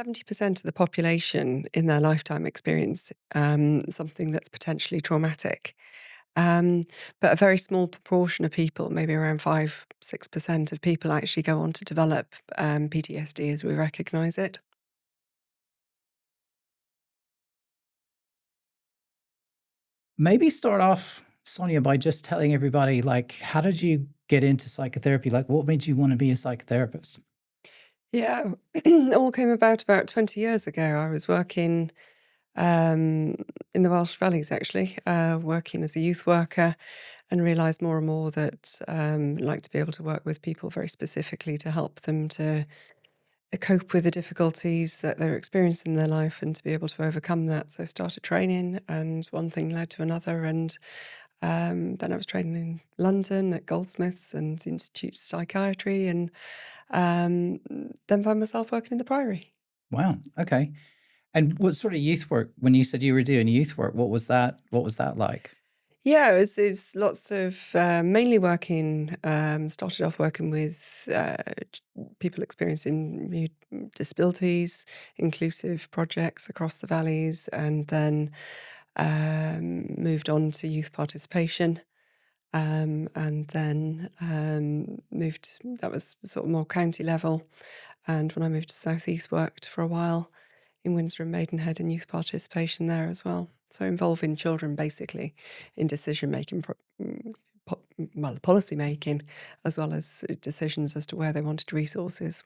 70% of the population in their lifetime experience something that's potentially traumatic. Um, but a very small proportion of people, maybe around 5, 6% of people actually go on to develop PTSD as we recognize it. Maybe start off, Sonia, by just telling everybody, like, how did you get into psychotherapy? Like, what made you want to be a psychotherapist? Yeah, it all came about 20 years ago. I was working in the Welsh Valleys, actually, working as a youth worker, and realised more and more that I'd like to be able to work with people very specifically to help them to cope with the difficulties that they're experiencing in their life and to be able to overcome that. So I started training, and one thing led to another. And then I was training in London at Goldsmiths and the Institute of Psychiatry, and then found myself working in the Priory. Wow. Okay. And what sort of youth work, when you said you were doing youth work, what was that? What was that like? Yeah, it was lots of mainly working. Started off working with people experiencing disabilities, inclusive projects across the valleys, and then moved on to youth participation, and then moved. That was sort of more county level, and when I moved to South East, worked for a while in Windsor and Maidenhead and youth participation there as well. So involving children basically in decision making, policy making, as well as decisions as to where they wanted resources.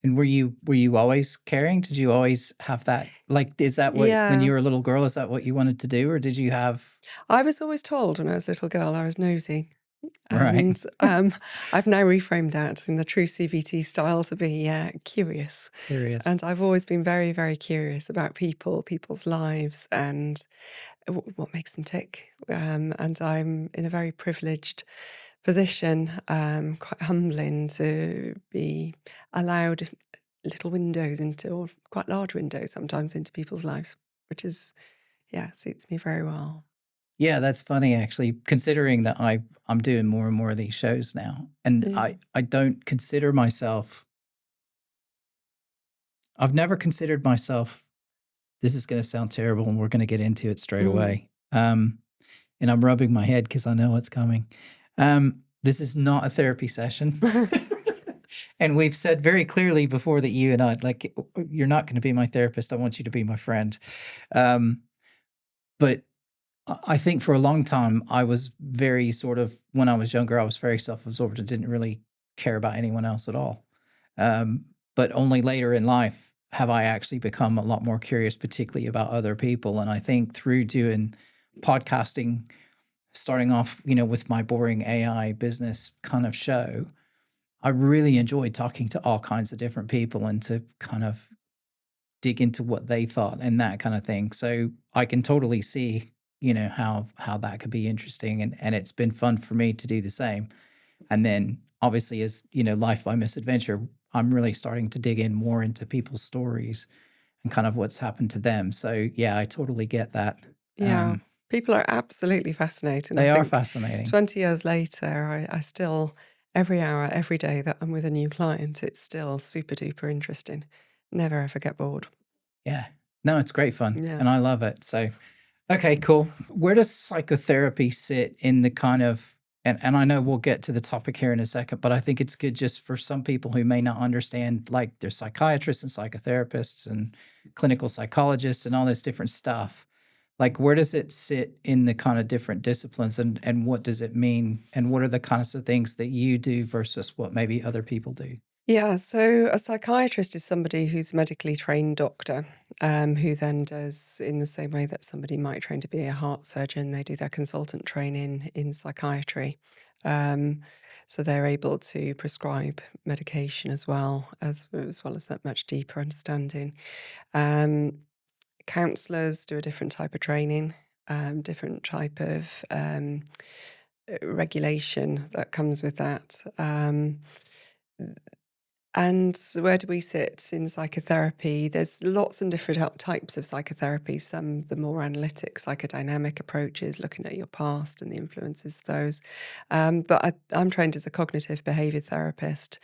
And were you always caring? Did you always have that? Like, is that what, when Yeah, you were a little girl, is that what you wanted to do? Or did you have, I was always told when I was a little girl I was nosy. right? And I've now reframed that in the true CVT style to be curious. Curious. And I've always been very, very curious about people, people's lives, and what makes them tick. And I'm in a very privileged position, quite humbling to be allowed little windows into, or quite large windows sometimes, into people's lives, which is, yeah, suits me very well. Yeah, that's funny actually, considering that I'm doing more and more of these shows now. And Yeah. I don't consider myself, I've never considered myself, this is going to sound terrible and we're going to get into it straight Mm. away. And I'm rubbing my head because I know what's coming. This is not a therapy session. And we've said very clearly before that you and I, like, you're not going to be my therapist. I want you to be my friend. Um, but I think for a long time, I was very sort of, when I was younger, I was very self absorbed and didn't really care about anyone else at all. But only later in life have I actually become a lot more curious, particularly about other people. And I think through doing podcasting, starting off, with my boring AI business kind of show, I really enjoyed talking to all kinds of different people and to kind of dig into what they thought and that kind of thing. So I can totally see, how that could be interesting, and it's been fun for me to do the same. And then obviously as, Life by Misadventure, I'm really starting to dig in more into people's stories and kind of what's happened to them. So yeah, I totally get that. Yeah, people are absolutely fascinating. I They are think fascinating. 20 years later, I still, every hour, every day that I'm with a new client, it's still super duper interesting. Never ever get bored. Yeah. No, it's great fun Yeah. and I love it. So okay, cool. Where does psychotherapy sit in the kind of, and I know we'll get to the topic here in a second, but I think it's good just for some people who may not understand, like there's psychiatrists and psychotherapists and clinical psychologists and all this different stuff. Like where does it sit in the kind of different disciplines, and what does it mean? And what are the kinds of things that you do versus what maybe other people do? Yeah, so a psychiatrist is somebody who's a medically trained doctor, who then does, in the same way that somebody might train to be a heart surgeon, they do their consultant training in psychiatry. Um, so they're able to prescribe medication as well as that much deeper understanding. Um, Counselors do a different type of training, different type of regulation that comes with that. And where do we sit in psychotherapy? There's lots and different types of psychotherapy. Some the more analytic, psychodynamic approaches, looking at your past and the influences of those. I'm trained as a cognitive behaviour therapist,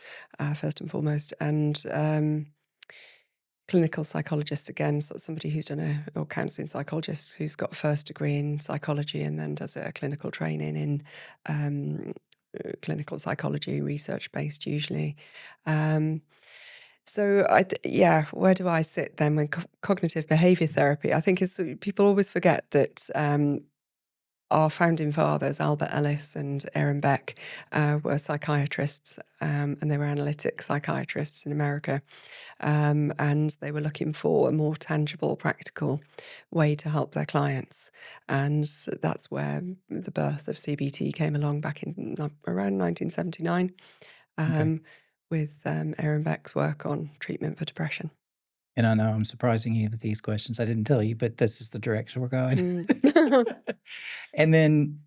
first and foremost, and clinical psychologist again, sort of somebody who's done or counselling psychologist who's got a first degree in psychology and then does a clinical training in clinical psychology, research-based usually. So where do I sit then with cognitive behaviour therapy? I think is people always forget that our founding fathers, Albert Ellis and Aaron Beck, were psychiatrists, and they were analytic psychiatrists in America. And they were looking for a more tangible, practical way to help their clients. And that's where the birth of CBT came along back in around 1979 with Aaron Beck's work on treatment for depression. And I know I'm surprising you with these questions. I didn't tell you, but this is the direction we're going. And then,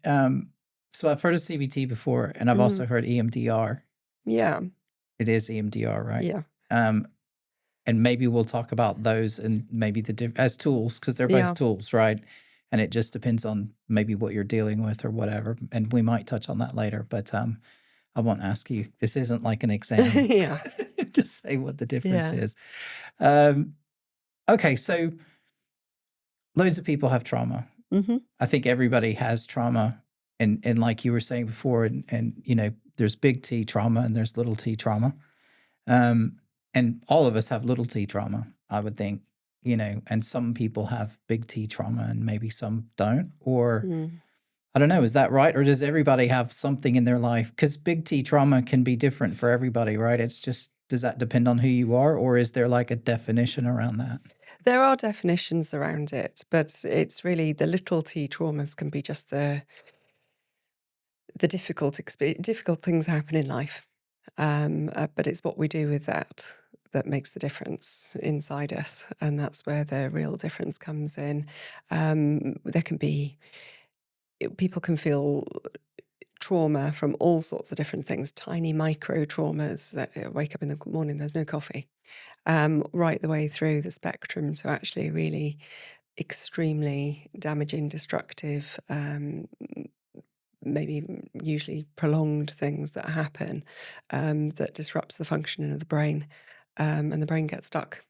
so I've heard of CBT before, and I've also heard EMDR. Yeah. It is EMDR, right? Yeah. And maybe we'll talk about those and maybe as tools, because they're both tools, right? And it just depends on maybe what you're dealing with or whatever. And we might touch on that later, but I won't ask you. This isn't like an exam to say what the difference is. Okay, so loads of people have trauma. I think everybody has trauma. And like you were saying before, and you know, there's big T trauma and there's little t trauma. And all of us have little t trauma, I would think, you know, and some people have big T trauma and maybe some don't. Or I don't know, is that right? Or does everybody have something in their life? Because big T trauma can be different for everybody, right? It's just, does that depend on who you are? Or is there like a definition around that? There are definitions around it, but it's really the little T traumas can be just the difficult things happen in life. But it's what we do with that makes the difference inside us. And that's where the real difference comes in. There can be, people can feel trauma from all sorts of different things, tiny micro traumas that wake up in the morning, there's no coffee, right the way through the spectrum to actually really extremely damaging, destructive, maybe usually prolonged things that happen that disrupts the functioning of the brain, and the brain gets stuck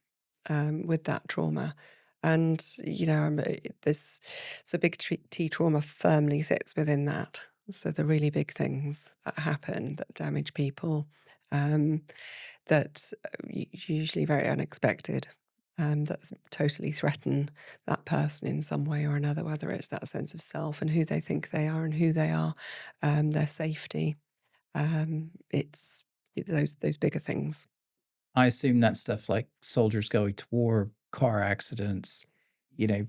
with that trauma. And, you know, big T trauma firmly sits within that. So the really big things that happen that damage people, that usually very unexpected, that totally threaten that person in some way or another, whether it's that sense of self and who they think they are and who they are, their safety. It's those bigger things. I assume that stuff like soldiers going to war, car accidents, you know,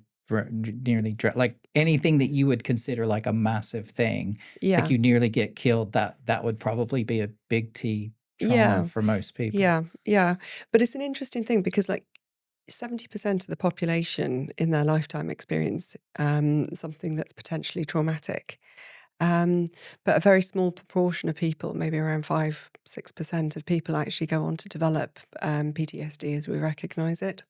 nearly like anything that you would consider like a massive thing, like you nearly get killed, that would probably be a big T trauma for most people. Yeah. But it's an interesting thing because like 70% of the population in their lifetime experience something that's potentially traumatic. But a very small proportion of people, maybe around 5-6% of people actually go on to develop PTSD as we recognise it.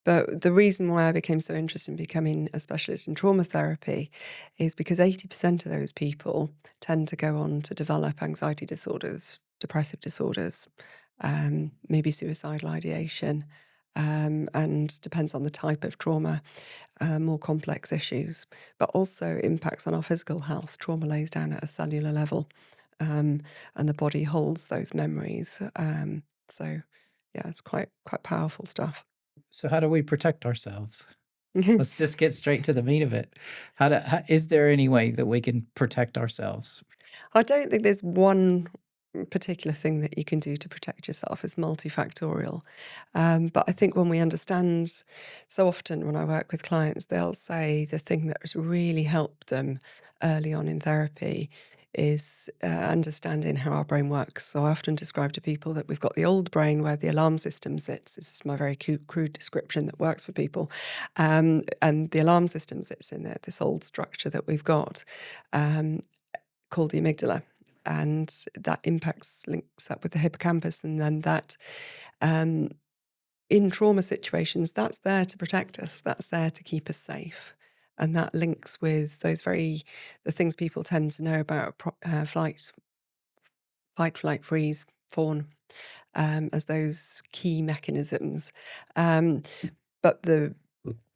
But the reason why I became so interested in becoming a specialist in trauma therapy is because 80% of those people tend to go on to develop anxiety disorders, depressive disorders, maybe suicidal ideation, and depends on the type of trauma, more complex issues, but also impacts on our physical health. Trauma lays down at a cellular level, and the body holds those memories. So, yeah, it's quite powerful stuff. So how do we protect ourselves? Let's just get straight to the meat of it. Is there any way that we can protect ourselves? I don't think there's one particular thing that you can do to protect yourself. It's multifactorial. But I think when we understand, so often when I work with clients, they'll say the thing that has really helped them early on in therapy is understanding how our brain works. So I often describe to people that we've got the old brain where the alarm system sits. This is my very crude description that works for people. And the alarm system sits in there, this old structure that we've got called the amygdala. And that links up with the hippocampus. And then that, in trauma situations, that's there to protect us. That's there to keep us safe. And that links with the things people tend to know about fight, flight, freeze, fawn as those key mechanisms. But the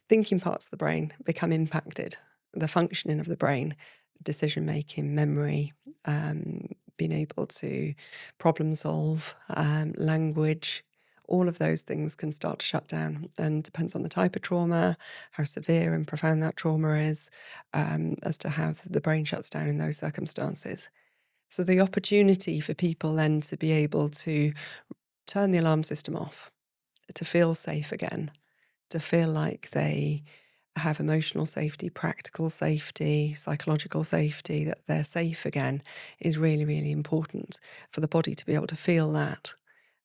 thinking parts of the brain become impacted. The functioning of the brain, decision-making, memory, being able to problem solve, language, all of those things can start to shut down, and depends on the type of trauma, how severe and profound that trauma is, as to how the brain shuts down in those circumstances. So the opportunity for people then to be able to turn the alarm system off, to feel safe again, to feel like they have emotional safety, practical safety, psychological safety, that they're safe again, is really, really important for the body to be able to feel that.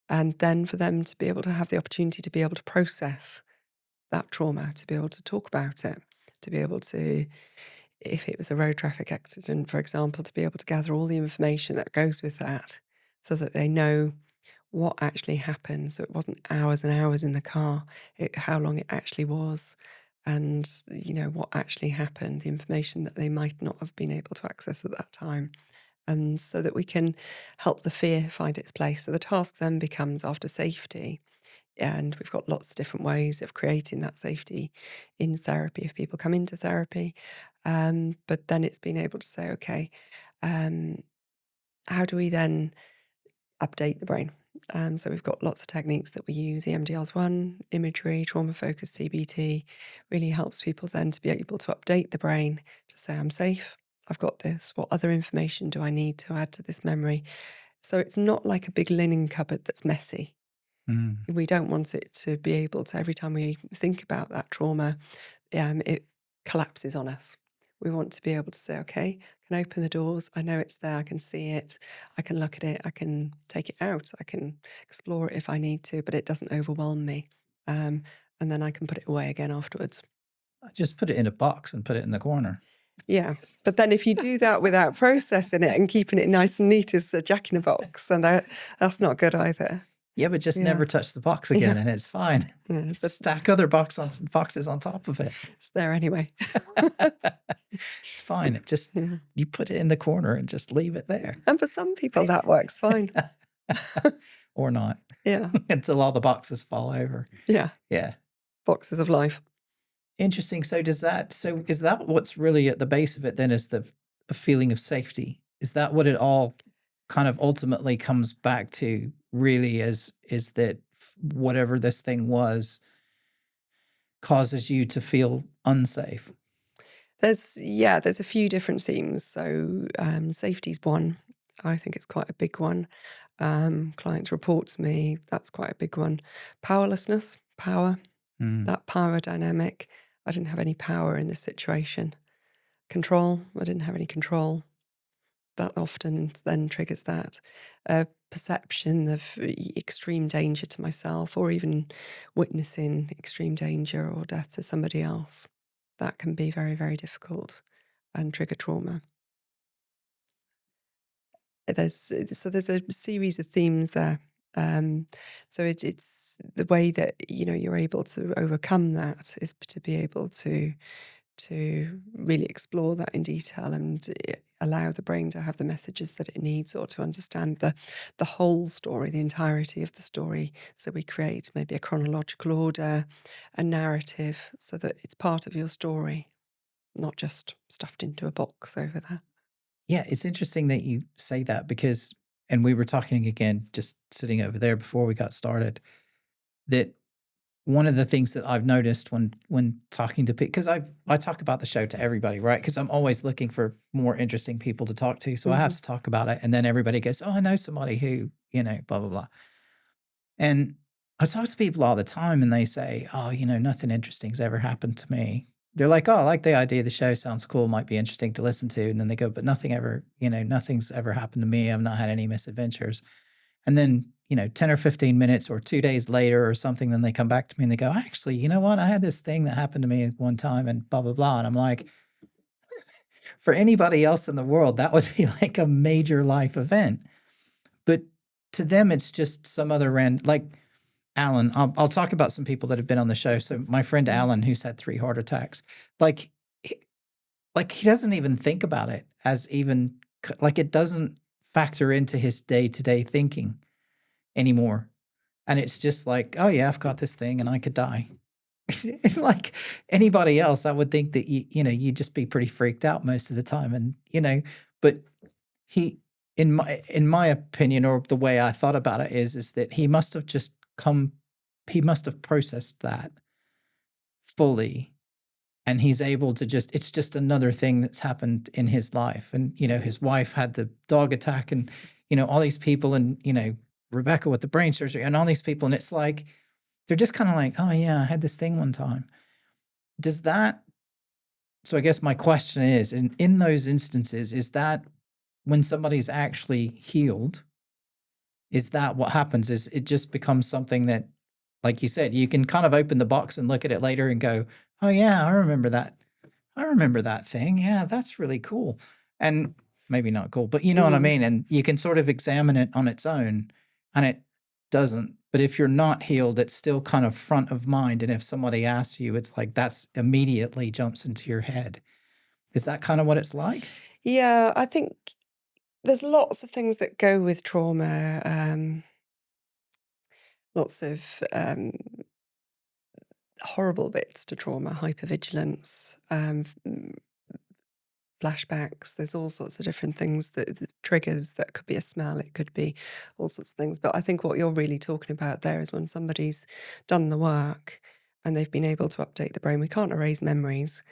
And then for them to be able to have the opportunity to be able to process that trauma, to be able to talk about it, to be able to, if it was a road traffic accident, for example, to be able to gather all the information that goes with that so that they know what actually happened. So it wasn't hours and hours in the car, how long it actually was, and, what actually happened, the information that they might not have been able to access at that time. And so that we can help the fear find its place. So the task then becomes, after safety, and we've got lots of different ways of creating that safety in therapy if people come into therapy. But then it's being able to say, okay, how do we then update the brain? So we've got lots of techniques that we use. EMDR's one, imagery, trauma-focused CBT, really helps people then to be able to update the brain to say, I'm safe, I've got this. What other information do I need to add to this memory? So it's not like a big linen cupboard that's messy. We don't want it to be able to, every time we think about that trauma, it collapses on us. We want to be able to say, okay, I can open the doors. I know it's there. I can see it. I can look at it. I can take it out. I can explore it if I need to, but it doesn't overwhelm me. And then I can put it away again afterwards. I just put it in a box and put it in the corner. Yeah. But then if you do that without processing it and keeping it nice and neat as a jack in a box, and that's not good either. Yeah, but just never touch the box again, and it's fine. Yeah, Stack other boxes on top of it. It's there anyway. It's fine. It just you put it in the corner and just leave it there. And for some people that works fine. Or not. Yeah. Until all the boxes fall over. Yeah. Yeah. Boxes of life. Interesting. So is that what's really at the base of it then, is the feeling of safety? Is that what it all kind of ultimately comes back to, really, is that whatever this thing was causes you to feel unsafe? There's a few different themes. So safety is one. I think it's quite a big one. Clients report to me, that's quite a big one. Powerlessness, power, that power dynamic. I didn't have any power in this situation. Control, I didn't have any control. That often then triggers that. Perception of extreme danger to myself, or even witnessing extreme danger or death to somebody else. That can be very, very difficult and trigger trauma. There's a series of themes there. So it's the way that you're able to overcome that is to be able to really explore that in detail and allow the brain to have the messages that it needs, or to understand the whole story, the entirety of the story. So we create maybe a chronological order, a narrative, so that it's part of your story, not just stuffed into a box over there. Yeah, it's interesting that you say that, because, and we were talking again, just sitting over there before we got started, that one of the things that I've noticed when talking to people, because I talk about the show to everybody, right? Because I'm always looking for more interesting people to talk to. So I have to talk about it. And then everybody goes, oh, I know somebody who, blah, blah, blah. And I talk to people all the time and they say, oh, nothing interesting's ever happened to me. They're like, oh, I like the idea. The show sounds cool. Might be interesting to listen to. And then they go, but nothing's ever happened to me. I've not had any misadventures. And then, 10 or 15 minutes or 2 days later or something, then they come back to me and they go, actually, you know what? I had this thing that happened to me at one time and blah, blah, blah. And I'm like, for anybody else in the world, that would be like a major life event. But to them, it's just some other like Alan. I'll talk about some people that have been on the show. So my friend Alan, who's had 3 heart attacks, like he doesn't even think about it as even, like, it doesn't factor into his day-to-day thinking. anymore. And it's just like, oh yeah, I've got this thing and I could die. Like anybody else, I would think that you'd just be pretty freaked out most of the time. And but he, in my opinion, or the way I thought about it is that he must have processed that fully, and he's able to it's just another thing that's happened in his life. And his wife had the dog attack, and all these people, and Rebecca with the brain surgery, and all these people, and it's like they're just kind of like, oh yeah, I had this thing one time. Does that So I guess my question is, in those instances, is that when somebody's actually healed, is that what happens? Is it just becomes something that, like you said, you can kind of open the box and look at it later and go, oh yeah, I remember that. I remember that thing. Yeah, that's really cool. And maybe not cool, but you know what I mean? And you can sort of examine it on its own, and it doesn't. But if you're not healed, it's still kind of front of mind. And if somebody asks you, it's like that's immediately jumps into your head. Is that kind of what it's like? Yeah, I think there's lots of things that go with trauma, lots of horrible bits to trauma, hypervigilance, flashbacks. There's all sorts of different things that triggers. That could be a smell, it could be all sorts of things. But I think what you're really talking about there is when somebody's done the work and they've been able to update the brain. We can't erase memories,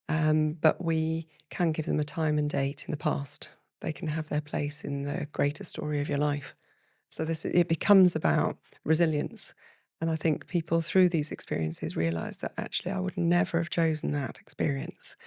but we can give them a time and date in the past. They can have their place in the greater story of your life. So it becomes about resilience. And I think people through these experiences realize that actually I would never have chosen that experience.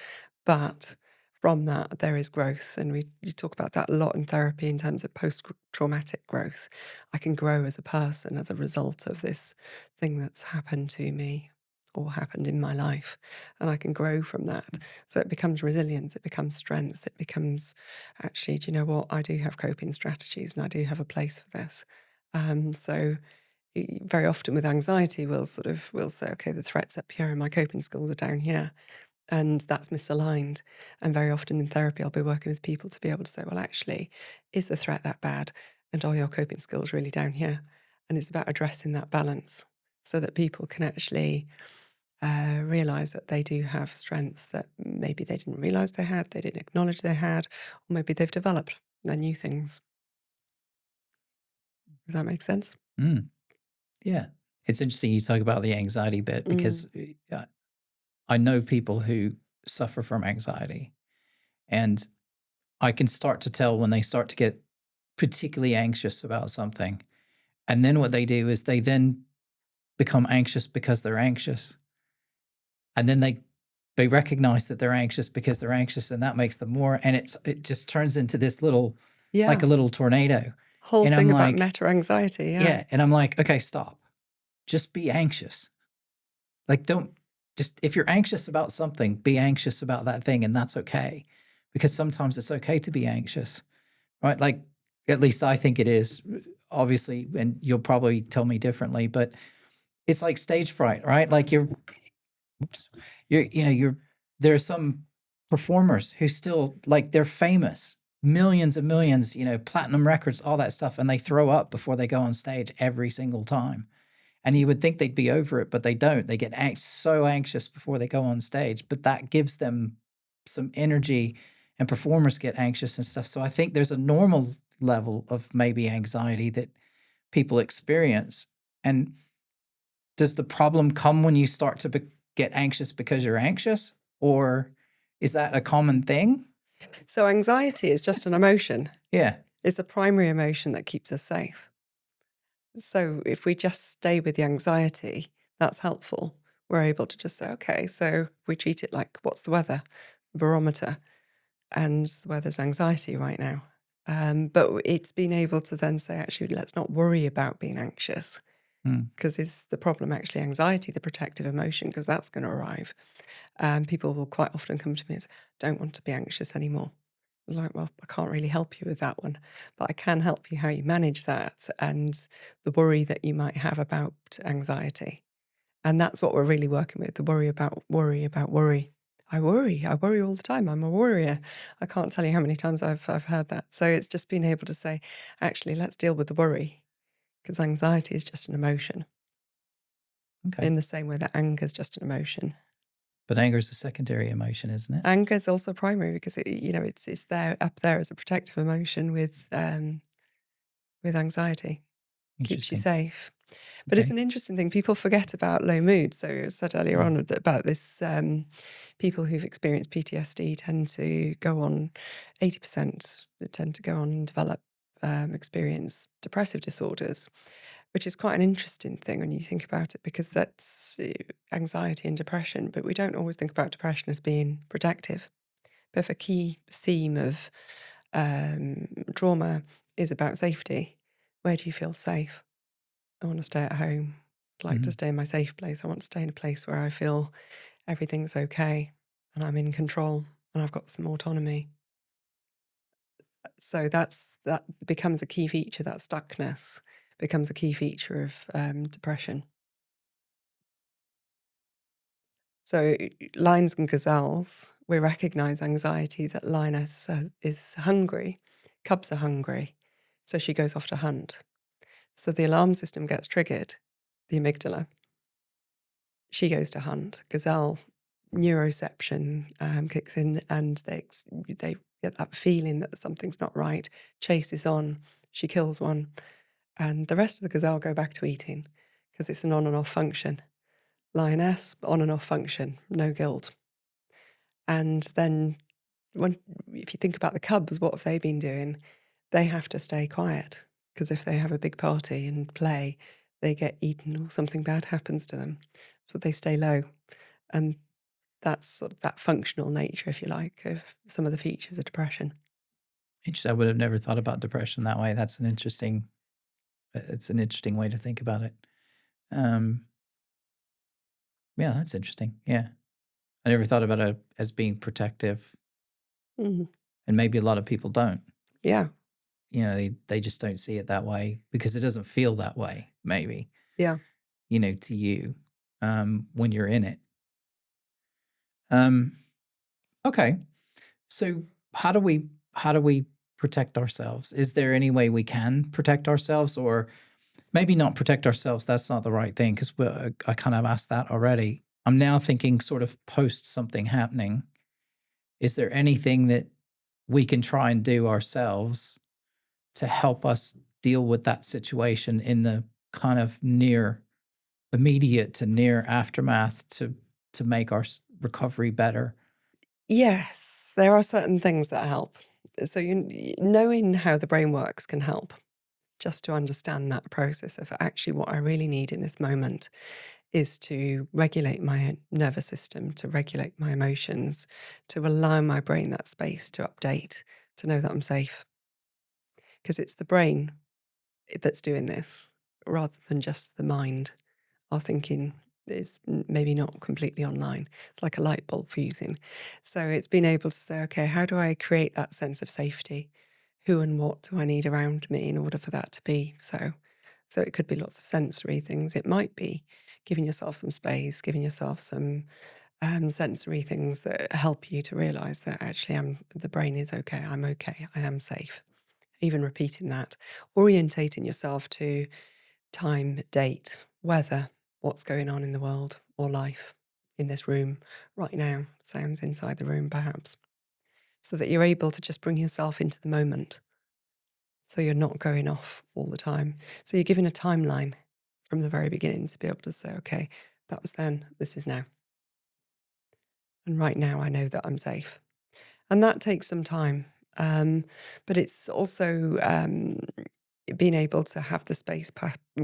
But from that, there is growth. And you talk about that a lot in therapy in terms of post-traumatic growth. I can grow as a person as a result of this thing that's happened to me or happened in my life. And I can grow from that. So it becomes resilience, it becomes strength, it becomes actually, do you know what? I do have coping strategies and I do have a place for this. So very often with anxiety, we'll say, okay, the threat's up here and my coping skills are down here. And that's misaligned. And very often in therapy, I'll be working with people to be able to say, well, actually, is the threat that bad? And are your coping skills really down here? And it's about addressing that balance so that people can actually realize that they do have strengths that maybe they didn't realize they had, they didn't acknowledge they had, or maybe they've developed. They're new things. Does that make sense? Yeah. It's interesting you talk about the anxiety bit because I know people who suffer from anxiety, and I can start to tell when they start to get particularly anxious about something. And then what they do is they then become anxious because they're anxious. And then they recognize that they're anxious because they're anxious, and that makes them more. And it just turns into this little, like a little tornado. Whole and thing I'm about like, meta anxiety. yeah. And I'm like, okay, stop. Just be anxious. Like, don't just, if you're anxious about something, be anxious about that thing. And that's okay. Because sometimes it's okay to be anxious, right? Like, at least I think it is, obviously, and you'll probably tell me differently, but it's like stage fright, right? Like there are some performers who still, like, they're famous, millions and millions, platinum records, all that stuff, and they throw up before they go on stage every single time. And you would think they'd be over it, but they don't. They get so anxious before they go on stage, but that gives them some energy, and performers get anxious and stuff. So I think there's a normal level of maybe anxiety that people experience. And does the problem come when you start to get anxious because you're anxious? Or is that a common thing? So anxiety is just an emotion. Yeah. It's a primary emotion that keeps us safe. So if we just stay with the anxiety, that's helpful. We're able to just say, okay, so we treat it like, what's the weather? Barometer. And the weather's anxiety right now. But it's been able to then say, actually, let's not worry about being anxious. Because is the problem actually anxiety, the protective emotion? Because that's going to arrive. People will quite often come to me and say, don't want to be anxious anymore. I'm like, well, I can't really help you with that one, but I can help you how you manage that and the worry that you might have about anxiety. And that's what we're really working with, the worry about worry. I worry all the time. I'm a worrier. I can't tell you how many times I've heard that. So it's just being able to say, actually, let's deal with the worry. because anxiety is just an emotion Okay. in the same way that anger is just an emotion. But anger is a secondary emotion, isn't it? Anger is also primary because it's there up there as a protective emotion with anxiety. Keeps you Interesting. safe. But it's Okay. an interesting thing. People forget about low mood. So I said earlier on about this, people who've experienced PTSD tend to go on, 80% tend to go on and develop, experience depressive disorders, which is quite an interesting thing when you think about it, because that's anxiety and depression. But we don't always think about depression as being protective. But if a key theme of trauma is about safety, where do you feel safe? I want to stay at home. I'd like to Mhm. stay in my safe place. I want to stay in a place where I feel everything's okay and I'm in control and I've got some autonomy. So that becomes a key feature. That stuckness becomes a key feature of depression. So lions and gazelles, we recognize anxiety that lioness is hungry, cubs are hungry, so she goes off to hunt. So the alarm system gets triggered, the amygdala. She goes to hunt. Gazelle neuroception kicks in, and they get that feeling that something's not right. Chase is on. She kills one, and the rest of the gazelle go back to eating because it's an on and off function. Lioness, on and off function, no guilt. And then if you think about the cubs, what have they been doing? They have to stay quiet because if they have a big party and play, they get eaten or something bad happens to them. So they stay low. And that's sort of that functional nature, if you like, of some of the features of depression. Interesting. I would have never thought about depression that way. That's an interesting. It's an interesting way to think about it. Um, yeah, that's interesting. Yeah, I never thought about it as being protective, Mhm. and maybe a lot of people don't. Yeah, They just don't see it that way because it doesn't feel that way. Maybe yeah. to you when you're in it. Um, okay, so how do we protect ourselves? Is there any way we can protect ourselves, or maybe not protect ourselves? That's not the right thing because I kind of asked that already. I'm now thinking sort of post something happening. Is there anything that we can try and do ourselves to help us deal with that situation in the kind of near immediate to near aftermath to make our recovery better? Yes, there are certain things that help. So knowing how the brain works can help, just to understand that process of actually what I really need in this moment is to regulate my nervous system, to regulate my emotions, to allow my brain that space to update, to know that I'm safe. Because it's the brain that's doing this rather than just the mind. Our thinking is maybe not completely online. It's like a light bulb fusing. So it's being able to say, okay, how do I create that sense of safety? Who and what do I need around me in order for that to be so? So it could be lots of sensory things. It might be giving yourself some space, giving yourself some sensory things that help you to realize that actually the brain is okay. I'm okay. I am safe. Even repeating that, orientating yourself to time, date, weather, what's going on in the world or life in this room right now, sounds inside the room perhaps, so that you're able to just bring yourself into the moment. So you're not going off all the time. So you're given a timeline from the very beginning to be able to say, okay, that was then, this is now. And right now I know that I'm safe. And that takes some time. But it's also being able to have the space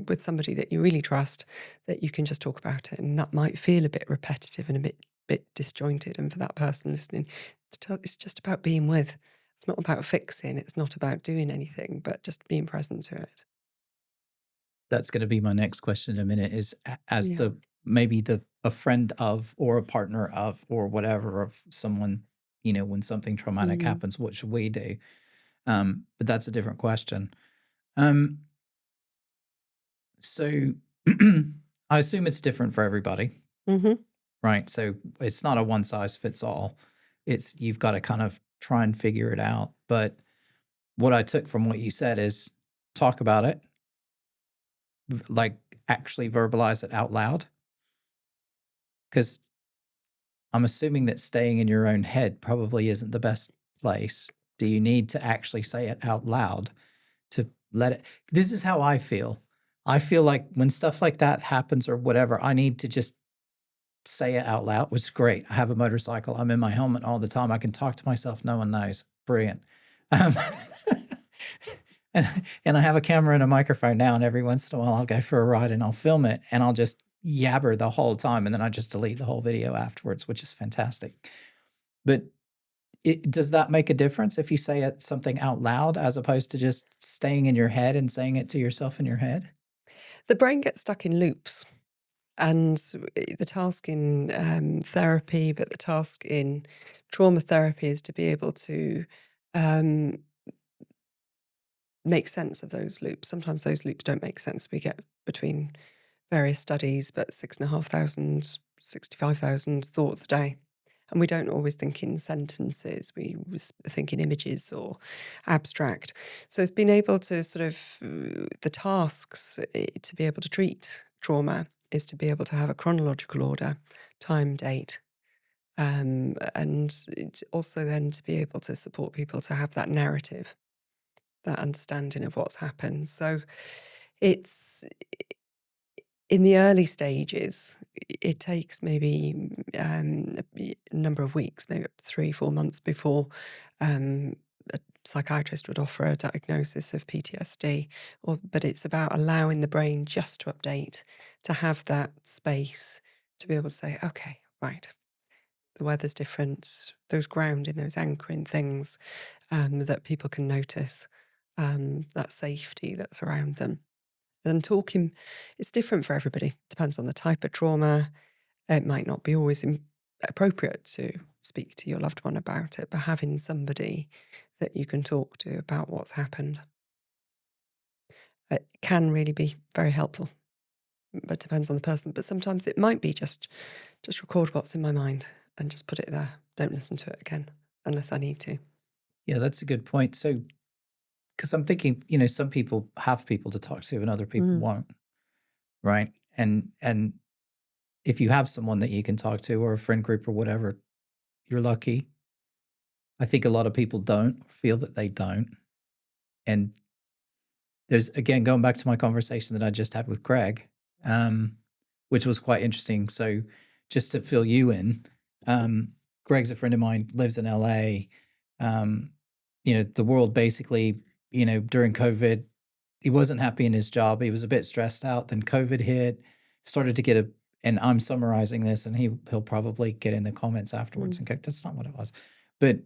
with somebody that you really trust, that you can just talk about it. And that might feel a bit repetitive and a bit disjointed. And for that person listening, it's just about being with. It's not about fixing. It's not about doing anything, but just being present to it. That's going to be my next question in a minute. Is as Yeah. the maybe the a friend of or a partner of or whatever of someone, when something traumatic Mm. happens, what should we do? But that's a different question. Um, so I assume it's different for everybody, Hmm. right? So it's not a one size fits all. It's you've got to kind of try and figure it out. But what I took from what you said is talk about it, like actually verbalize it out loud? Because I'm assuming that staying in your own head probably isn't the best place. Do you need to actually say it out loud to let it? This is how I feel. I feel like when stuff like that happens or whatever, I need to just say it out loud, which is great. I have a motorcycle. I'm in my helmet all the time. I can talk to myself. No one knows. Brilliant. Um, and I have a camera and a microphone now, and every once in a while I'll go for a ride and I'll film it and I'll just yabber the whole time, and then I just delete the whole video afterwards, which is fantastic. But does that make a difference if you say something out loud as opposed to just staying in your head and saying it to yourself in your head? The brain gets stuck in loops. And the task in therapy, but the task in trauma therapy is to be able to um, make sense of those loops. Sometimes those loops don't make sense. We get between various studies, but 6,500, 65,000 thoughts a day. And we don't always think in sentences, we think in images or abstract. So it's been able to sort of, the tasks to be able to treat trauma is to be able to have a chronological order, time, date, and it's also then to be able to support people to have that narrative, that understanding of what's happened. So it's in the early stages, it takes maybe a number of weeks, maybe 3-4 months before a psychiatrist would offer a diagnosis of PTSD. But it's about allowing the brain just to update, to have that space to be able to say, okay, right, the weather's different, those grounding, those anchoring things that people can notice, that safety that's around them. And talking, it's different for everybody. Depends on the type of trauma. It might not be always appropriate to speak to your loved one about it, but having somebody that you can talk to about what's happened, it can really be very helpful. But it depends on the person. But sometimes it might be just record what's in my mind and just put it there. Don't listen to it again unless I need to. Yeah, that's a good point. So, because I'm thinking, some people have people to talk to and other people won't, right? And if you have someone that you can talk to or a friend group or whatever, you're lucky. I think a lot of people don't feel that they don't. And there's, again, going back to my conversation that I just had with Greg, which was quite interesting. So just to fill you in, Greg's a friend of mine, lives in LA. The world basically, during COVID, he wasn't happy in his job. He was a bit stressed out. Then COVID hit, started to get and I'm summarizing this, and he'll probably get in the comments afterwards and go, that's not what it was. But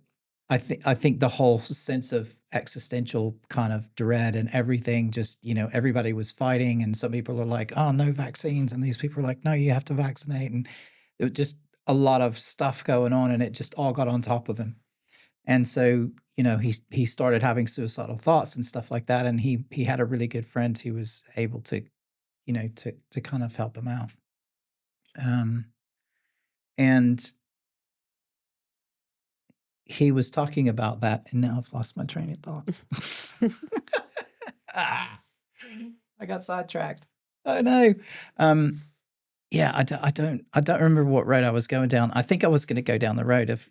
I think the whole sense of existential kind of dread and everything, just, everybody was fighting, and some people are like, oh, no vaccines. And these people are like, no, you have to vaccinate. And it was just a lot of stuff going on, and it just all got on top of him. And so, he started having suicidal thoughts and stuff like that. And he had a really good friend who was able to, to kind of help him out. And he was talking about that, and now I've lost my train of thought. I got sidetracked. Oh no. Yeah, I don't remember what road I was going down. I think I was going to go down the road of,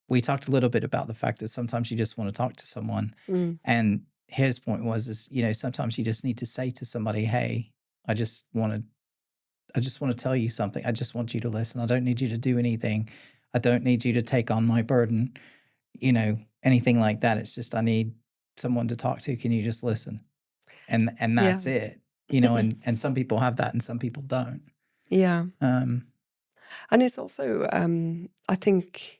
we talked a little bit about the fact that sometimes you just want to talk to someone. And his point was, sometimes you just need to say to somebody, hey, I just want to tell you something. I just want you to listen. I don't need you to do anything. I don't need you to take on my burden, anything like that. It's just, I need someone to talk to. Can you just listen? And that's it, and some people have that and some people don't. Yeah. And it's also, I think,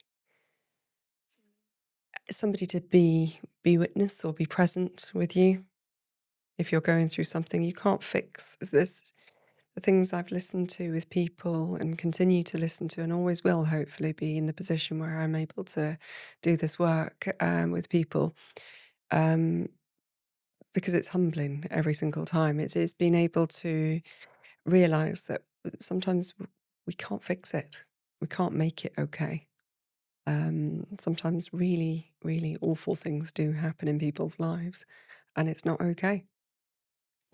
somebody to be witness or be present with you if you're going through something you can't fix. This, the things I've listened to with people and continue to listen to, and always will hopefully be in the position where I'm able to do this work with people, because it's humbling every single time. It's being able to realise that sometimes we can't fix it. We can't make it okay. Sometimes really, really awful things do happen in people's lives, and it's not okay.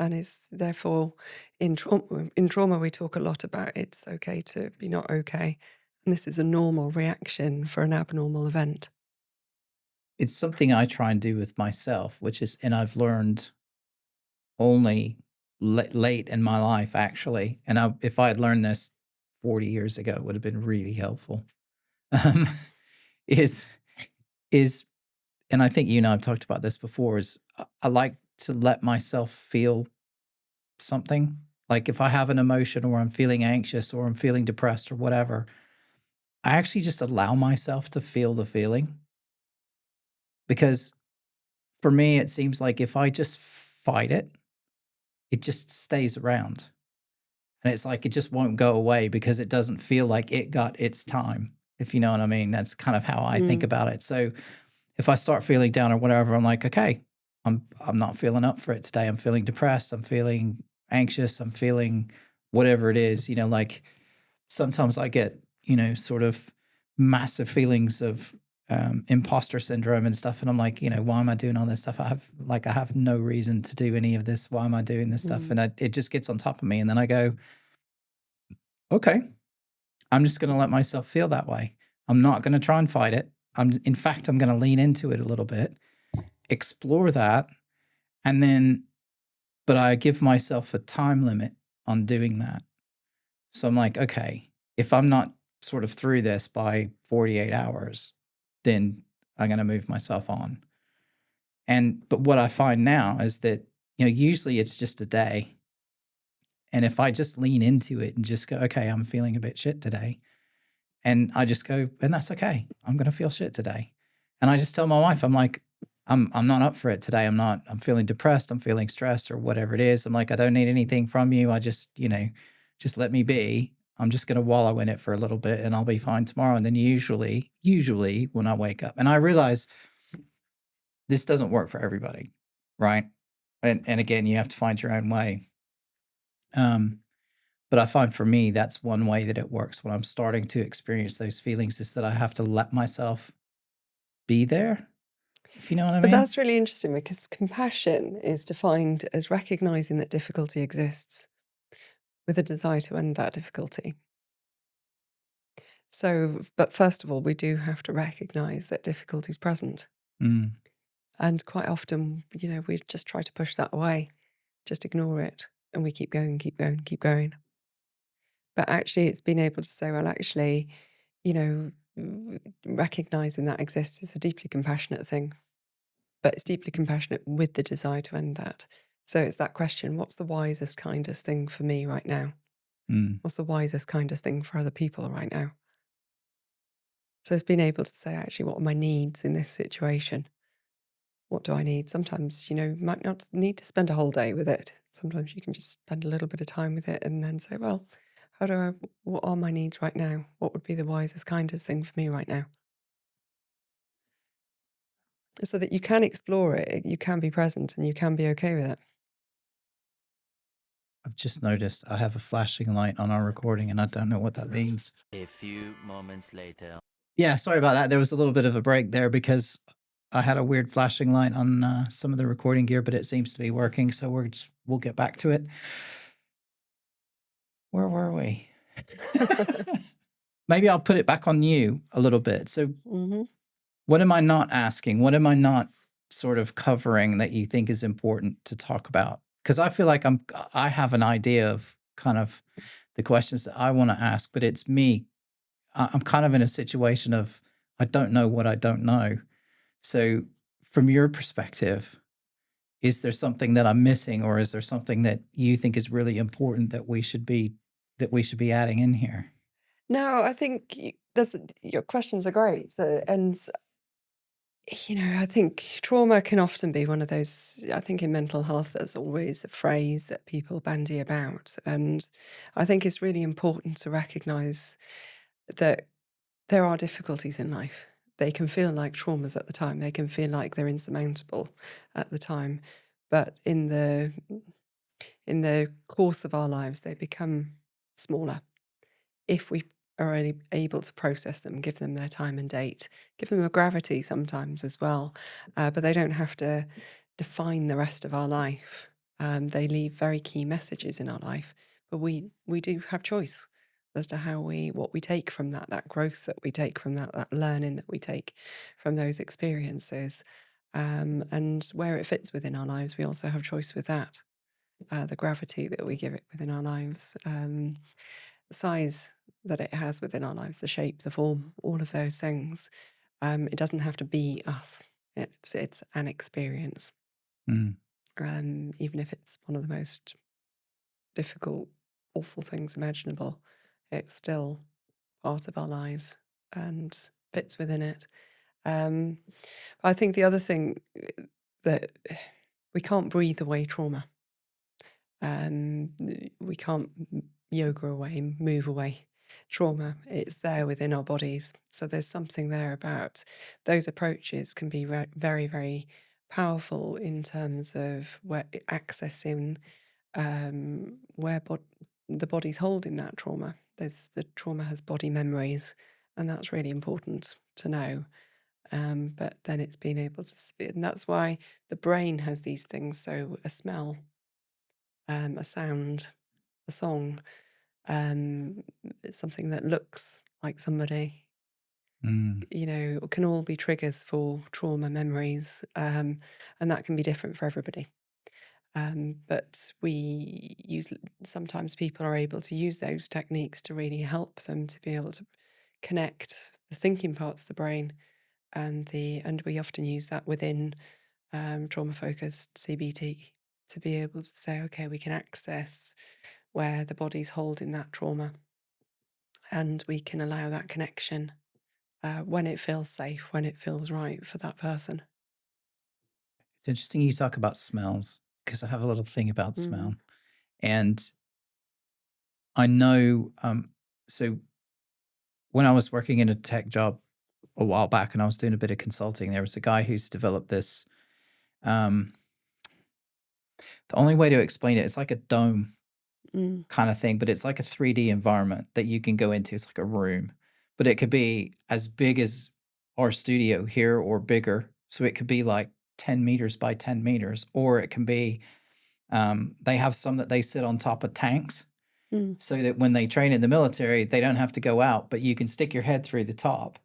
And it's therefore in trauma we talk a lot about it's okay to be not okay. And this is a normal reaction for an abnormal event. It's something I try and do with myself, which is, and I've learned only late in my life, actually. And if I had learned this 40 years ago, it would have been really helpful. Um, is, is, and I think you and I have talked about this before, is I like to let myself feel something. Like if I have an emotion or I'm feeling anxious or I'm feeling depressed or whatever, I actually just allow myself to feel the feeling. Because for me, it seems like if I just fight it, it just stays around. And it's like it just won't go away because it doesn't feel like it got its time, if you know what I mean. That's kind of how I think Mm. about it. So if I start feeling down or whatever, I'm like, okay, I'm not feeling up for it today. I'm feeling depressed. I'm feeling anxious. I'm feeling whatever it is. Like sometimes I get, sort of massive feelings of imposter syndrome and stuff. And I'm like, why am I doing all this stuff? I have no reason to do any of this. Why am I doing this stuff? Mm. And it just gets on top of me. And then I go, okay, I'm just going to let myself feel that way. I'm not going to try and fight it. In fact, I'm going to lean into it a little bit, explore that. And then, but I give myself a time limit on doing that. So I'm like, okay, if I'm not sort of through this by 48 hours, then I'm going to move myself on. But what I find now is that, usually it's just a day. And if I just lean into it and just go, okay, I'm feeling a bit shit today. And I just go, and that's okay. I'm going to feel shit today. And I just tell my wife, I'm like, I'm not up for it today. I'm feeling depressed. I'm feeling stressed or whatever it is. I'm like, I don't need anything from you. I just, just let me be. I'm just going to wallow in it for a little bit and I'll be fine tomorrow. And then usually when I wake up and I realize this doesn't work for everybody. Right. And again, you have to find your own way. But I find for me, that's one way that it works when I'm starting to experience those feelings is that I have to let myself be there, if you know what I But mean. that's really interesting because compassion is defined as recognizing that difficulty exists with a desire to end that difficulty. So, but first of all, we do have to recognize that difficulty is present. Mm, And quite often, we just try to push that away, just ignore it. And we keep going, keep going, keep going. But actually, it's being able to say, well, actually, recognizing that exists is a deeply compassionate thing, but it's deeply compassionate with the desire to end that. So it's that question, what's the wisest, kindest thing for me right now? mm. What's the wisest, kindest thing for other people right now? So it's being able to say, actually, what are my needs in this situation? What do I need? Sometimes, you might not need to spend a whole day with it. Sometimes you can just spend a little bit of time with it and then say, well, what are my needs right now? What would be the wisest, kindest thing for me right now? So that you can explore it, you can be present and you can be okay with it. I've just noticed I have a flashing light on our recording and I don't know what that means. A few moments later. Yeah, sorry about that. There was a little bit of a break there because I had a weird flashing light on some of the recording gear, but it seems to be working. So we'll get back to it. Where were we? Maybe I'll put it back on you a little bit. So Mm-hmm. what am I not asking? What am I not sort of covering that you think is important to talk about? Because I feel like I have an idea of kind of the questions that I want to ask, but it's me. I'm kind of in a situation of I don't know what I don't know. So from your perspective, is there something that I'm missing, or is there something that you think is really important that we should be adding in here? No, I think your questions are great. I think trauma can often be one of those. I think in mental health, there's always a phrase that people bandy about. And I think it's really important to recognize that there are difficulties in life. They can feel like traumas at the time, they can feel like they're insurmountable at the time. But in the course of our lives, they become smaller if we are only able to process them, give them their time and date, give them a gravity sometimes as well. But they don't have to define the rest of our life. They leave very key messages in our life, but we do have choice as to what we take from that growth that we take from that learning that we take from those experiences, and where it fits within our lives. We also have choice with that, the gravity that we give it within our lives, the size that it has within our lives, the shape, the form, all of those things. It doesn't have to be us. It's an experience, Mm. even if it's one of the most difficult, awful things imaginable. It's still part of our lives and fits within it. I think the other thing that we can't breathe away trauma. We can't yoga away, move away trauma. It's there within our bodies. So there's something there about those approaches can be very, very powerful in terms of accessing the body's holding that trauma. The trauma has body memories, and that's really important to know. But then it's being able to spit, and that's why the brain has these things. So a smell, a sound, a song, it's something that looks like somebody, Mm. can all be triggers for trauma memories, and that can be different for everybody. But sometimes people are able to use those techniques to really help them to be able to connect the thinking parts of the brain and we often use that within trauma focused CBT to be able to say, okay, we can access where the body's holding that trauma and we can allow that connection when it feels safe, when it feels right for that person. It's interesting you talk about smells because I have a little thing about Mm, smell. And I know, so when I was working in a tech job a while back and I was doing a bit of consulting, there was a guy who's developed this. Um, the only way to explain it, it's like a dome mm, kind of thing, but it's like a 3D environment that you can go into. It's like a room, but it could be as big as our studio here or bigger. So it could be like 10 meters by 10 meters, or it can be, they have some that they sit on top of tanks mm, so that when they train in the military, they don't have to go out, but you can stick your head through the top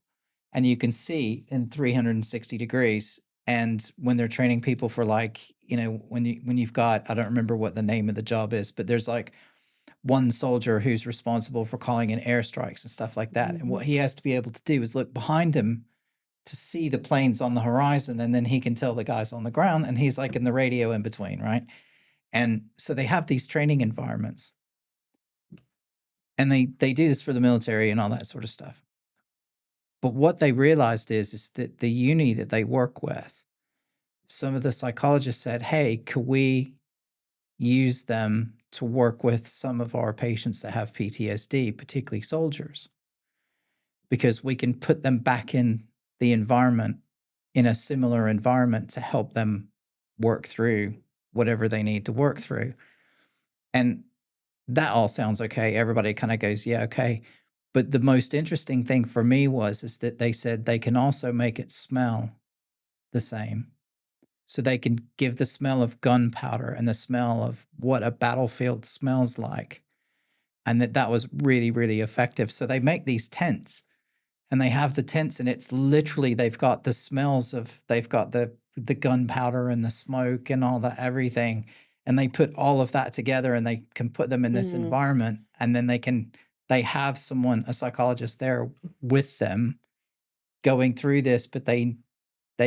and you can see in 360 degrees. And when they're training people for like, when you've got, I don't remember what the name of the job is, but there's like one soldier who's responsible for calling in airstrikes and stuff like that. And mhm, what he has to be able to do is look behind him to see the planes on the horizon. And then he can tell the guys on the ground and he's like in the radio in between, right? And so they have these training environments and they do this for the military and all that sort of stuff. But what they realized is that the uni that they work with, some of the psychologists said, hey, could we use them to work with some of our patients that have PTSD, particularly soldiers? Because we can put them back in the environment, in a similar environment to help them work through whatever they need to work through. And that all sounds okay. Everybody kind of goes, yeah, okay. But the most interesting thing for me is that they said they can also make it smell the same. So they can give the smell of gunpowder and the smell of what a battlefield smells like. And that was really, really effective. So they make these tents and they have the tents and it's literally they've got the smells of they've got the gunpowder and the smoke and all that everything. And they put all of that together and they can put them in this mm. environment and then they have someone, a psychologist there with them going through this, but they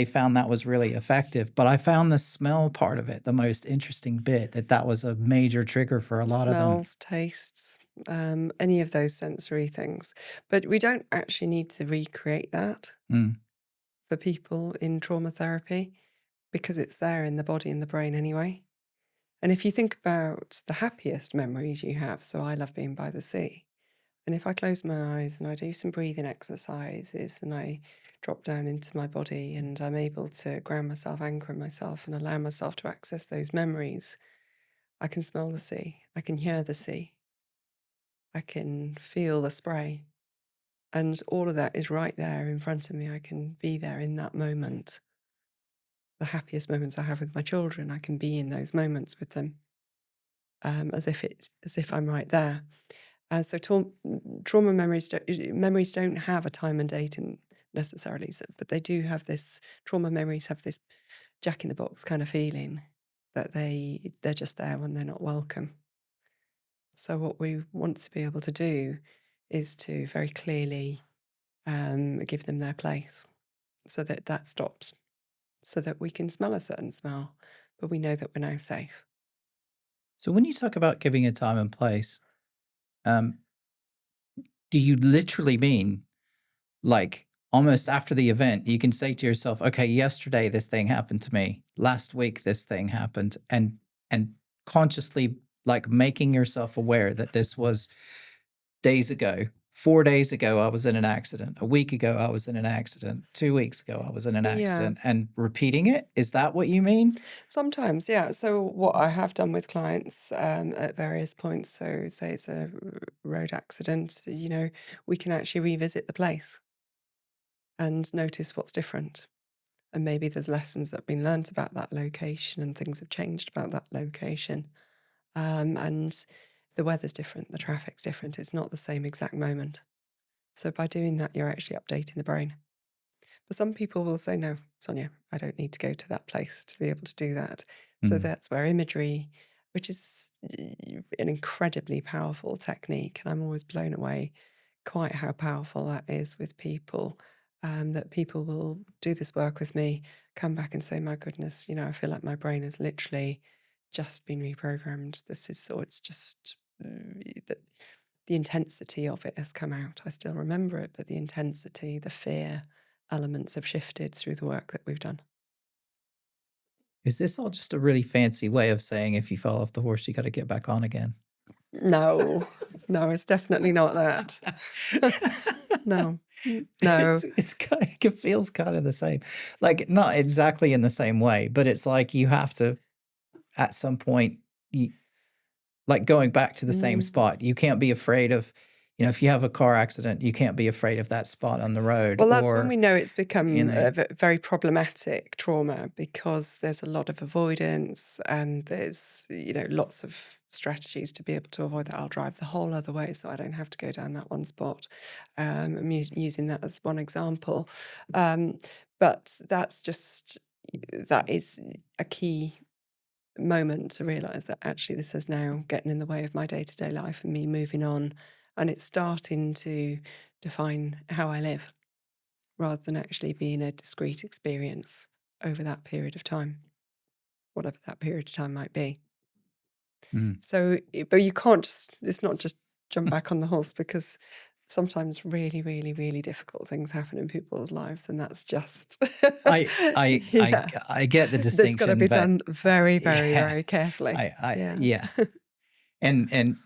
found that was really effective. But I found the smell part of it the most interesting bit, that was a major trigger for a lot of them. Smells, tastes, any of those sensory things. But we don't actually need to recreate that Mm, for people in trauma therapy because it's there in the body and the brain anyway. And if you think about the happiest memories you have, so I love being by the sea. And if I close my eyes and I do some breathing exercises and I drop down into my body and I'm able to ground myself, anchor myself, and allow myself to access those memories, I can smell the sea. I can hear the sea. I can feel the spray. And all of that is right there in front of me. I can be there in that moment. the happiest moments I have with my children, I can be in those moments with them, as if I'm right there. So trauma memories don't have a time and date necessarily, but they do have this. Trauma memories have this Jack in the Box kind of feeling that they're just there when they're not welcome. So what we want to be able to do is to very clearly give them their place, so that stops, so that we can smell a certain smell, but we know that we're now safe. So when you talk about giving a time and place, um, do you literally mean like almost after the event, you can say to yourself, okay, yesterday this thing happened to me. Last week this thing happened, and consciously like making yourself aware that this was days ago. 4 days ago, I was in an accident. A week ago, I was in an accident. 2 weeks ago, I was in an Yeah. accident, and repeating it. Is that what you mean? Sometimes, yeah. So what I have done with clients at various points, so say it's a road accident, we can actually revisit the place and notice what's different. And maybe there's lessons that have been learnt about that location, and things have changed about that location. And the weather's different, the traffic's different. It's not the same exact moment. So by doing that, you're actually updating the brain. But some people will say, no, Sonia, I don't need to go to that place to be able to do that. So that's where imagery, which is an incredibly powerful technique, and I'm always blown away quite how powerful that is with people, that people will do this work with me, come back and say, my goodness, I feel like my brain has literally just been reprogrammed. It's just the intensity of it has come out. I still remember it, but the intensity, the fear elements have shifted through the work that we've done. Is this all just a really fancy way of saying if you fall off the horse, you got to get back on again? No, it's definitely not that. No. It feels kind of the same. Like, not exactly in the same way, but it's like you have to, at some point, like going back to the same spot. You can't be afraid of, if you have a car accident, you can't be afraid of that spot on the road. Well, that's when we know it's become know. very problematic trauma, because there's a lot of avoidance, and there's, lots of strategies to be able to avoid that. I'll drive the whole other way so I don't have to go down that one spot. I'm using that as one example. But that is a key moment to realise that actually this is now getting in the way of my day-to-day life and me moving on, and it's starting to define how I live, rather than actually being a discrete experience over that period of time, whatever that period of time might be. So, but you can't it's not just jump back on the horse, because sometimes really, really, really difficult things happen in people's lives, and that's just I get the distinction. It's got to be done very, very, yeah, very carefully. Yeah. And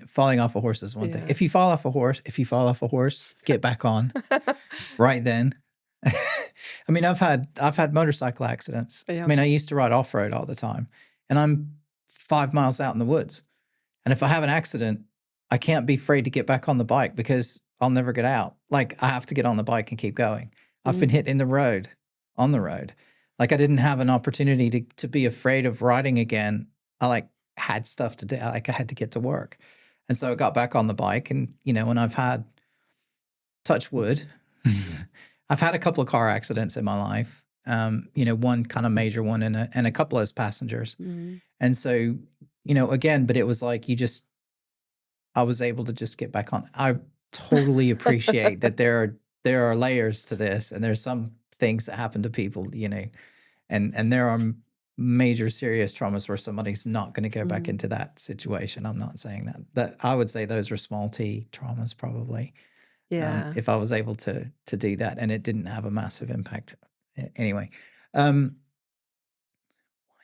falling off a horse is one thing. Yeah. If you fall off a horse, get back on right then. I mean, I've had motorcycle accidents. Yeah. I mean, I used to ride off road all the time, and I'm 5 miles out in the woods. And if I have an accident, I can't be afraid to get back on the bike, because I'll never get out. Like, I have to get on the bike and keep going. I've been hit on the road. Like, I didn't have an opportunity to be afraid of riding again. I had stuff to do. I had to get to work. And so I got back on the bike, and, and I've had, touch wood, I've had a couple of car accidents in my life. One kind of major one, and a couple as passengers. And so, again, but it was like I was able to just get back on. I totally appreciate that there are layers to this, and there's some things that happen to people, and there are major serious traumas where somebody's not going to go back into that situation. I'm not saying that I would say those are small t traumas probably. Yeah. If I was able to do that and it didn't have a massive impact. Anyway, why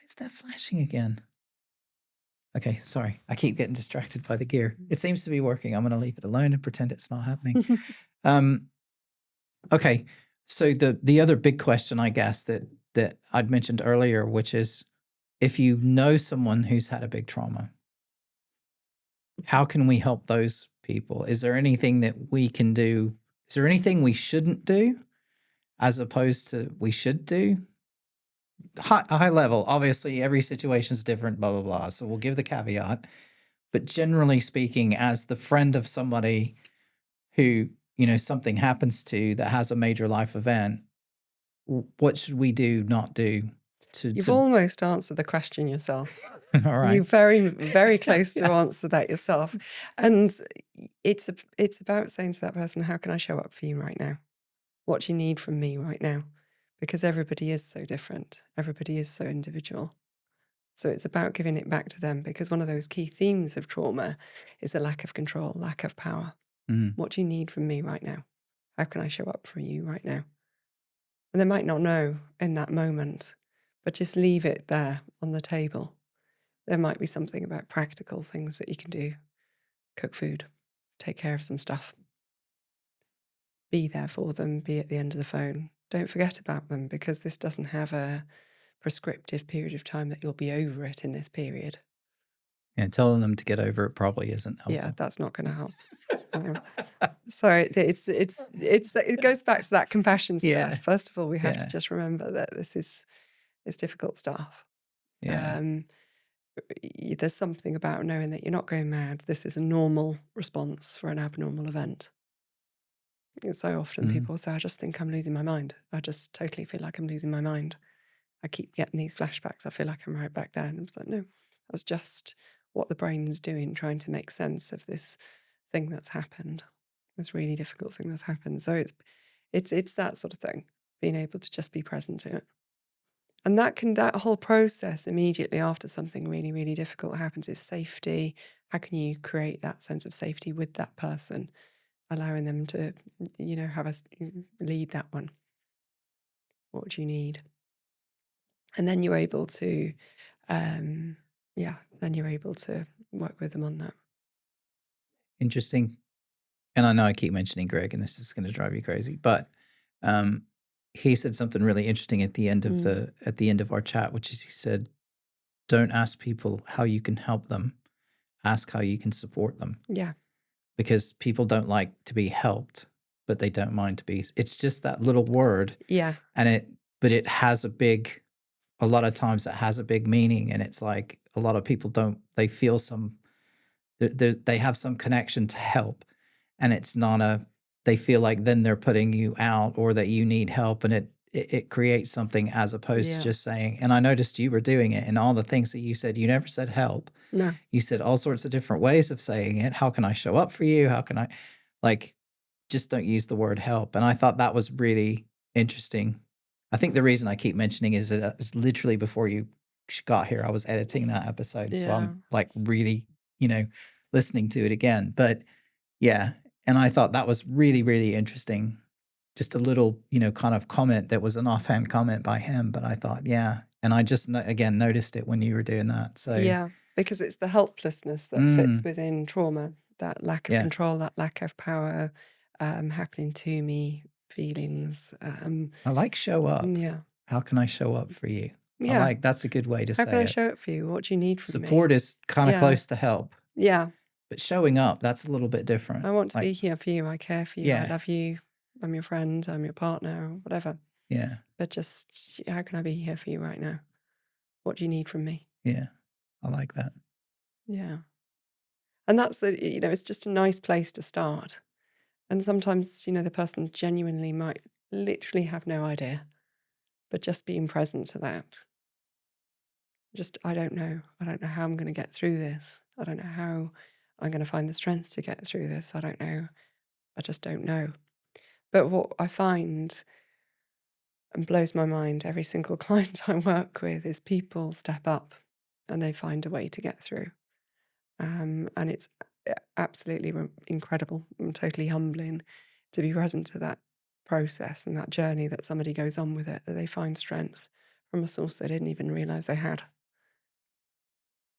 is that flashing again? Okay, sorry. I keep getting distracted by the gear. It seems to be working. I'm going to leave it alone and pretend it's not happening. Okay, so the other big question, I guess, that I'd mentioned earlier, which is, if you know someone who's had a big trauma, how can we help those people? Is there anything that we can do? Is there anything we shouldn't do as opposed to we should do? high level. Obviously, every situation is different, blah, blah, blah. So we'll give the caveat. But generally speaking, as the friend of somebody who, something happens to that has a major life event, what should we do, not do You've to almost answered the question yourself. all You're right. very, very close to answer that yourself. And it's about saying to that person, how can I show up for you right now? What do you need from me right now? Because everybody is so different. Everybody is so individual. So it's about giving it back to them, because one of those key themes of trauma is a lack of control, lack of power. What do you need from me right now? How can I show up for you right now? And they might not know in that moment, but just leave it there on the table. There might be something about practical things that you can do. Cook food, take care of some stuff. Be there for them, be at the end of the phone. Don't forget about them, because this doesn't have a prescriptive period of time that you'll be over it in this period. And telling them to get over it probably isn't helpful. Yeah, that's not going to help. So it goes back to that compassion stuff. Yeah. First of all, we have Yeah. to just remember that it's difficult stuff. Yeah. There's something about knowing that you're not going mad. This is a normal response for an abnormal event. And so often people say, I just think I'm losing my mind. I just totally feel like I'm losing my mind. I keep getting these flashbacks. I feel like I'm right back there. And I was like, no, that's just what the brain's doing, trying to make sense of this thing that's happened, this really difficult thing that's happened. So it's that sort of thing, being able to just be present to it. And that whole process immediately after something really, really difficult happens is safety. How can you create that sense of safety with that person, allowing them to, have us lead that one? What do you need? And then you're able to, then you're able to work with them on that. Interesting. And I know I keep mentioning Greg, and this is going to drive you crazy, but he said something really interesting at the end of our chat, which is he said, "Don't ask people how you can help them. Ask how you can support them." Yeah. Because people don't like to be helped, but they don't mind to be. It's just that little word. Yeah. But it has a lot of times it has a big meaning, and it's like a lot of people they feel they have some connection to help, and it's not they feel like then they're putting you out or that you need help, and it creates something as opposed to just saying, and I noticed you were doing it, and all the things that you said, you never said help. No. You said all sorts of different ways of saying it. How can I show up for you? How can I, just don't use the word help. And I thought that was really interesting. I think the reason I keep mentioning is that it's literally before you got here, I was editing that episode. So I'm really, listening to it again. But yeah. And I thought that was really, really interesting. Just a little, kind of comment that was an offhand comment by him. But I thought, yeah. And I just, again, noticed it when you were doing that. So yeah, because it's the helplessness that fits within trauma, that lack of control, that lack of power happening to me, feelings. I like show up. Yeah. How can I show up for you? Yeah. That's a good way to say it. How can I show up for you? What do you need from me? Support is kind of close to help. Yeah. But showing up, that's a little bit different. I want to be here for you. I care for you. Yeah. I love you. I'm your friend. I'm your partner, whatever. Yeah. But just, how can I be here for you right now? What do you need from me? Yeah. I like that. Yeah. And that's it's just a nice place to start. And sometimes, the person genuinely might literally have no idea, but just being present to that. I don't know. I don't know how I'm going to get through this. I don't know how I'm going to find the strength to get through this. I don't know. I just don't know. But what I find and blows my mind every single client I work with is people step up and they find a way to get through. And it's absolutely incredible and totally humbling to be present to that process and that journey that somebody goes on with it, that they find strength from a source they didn't even realize they had.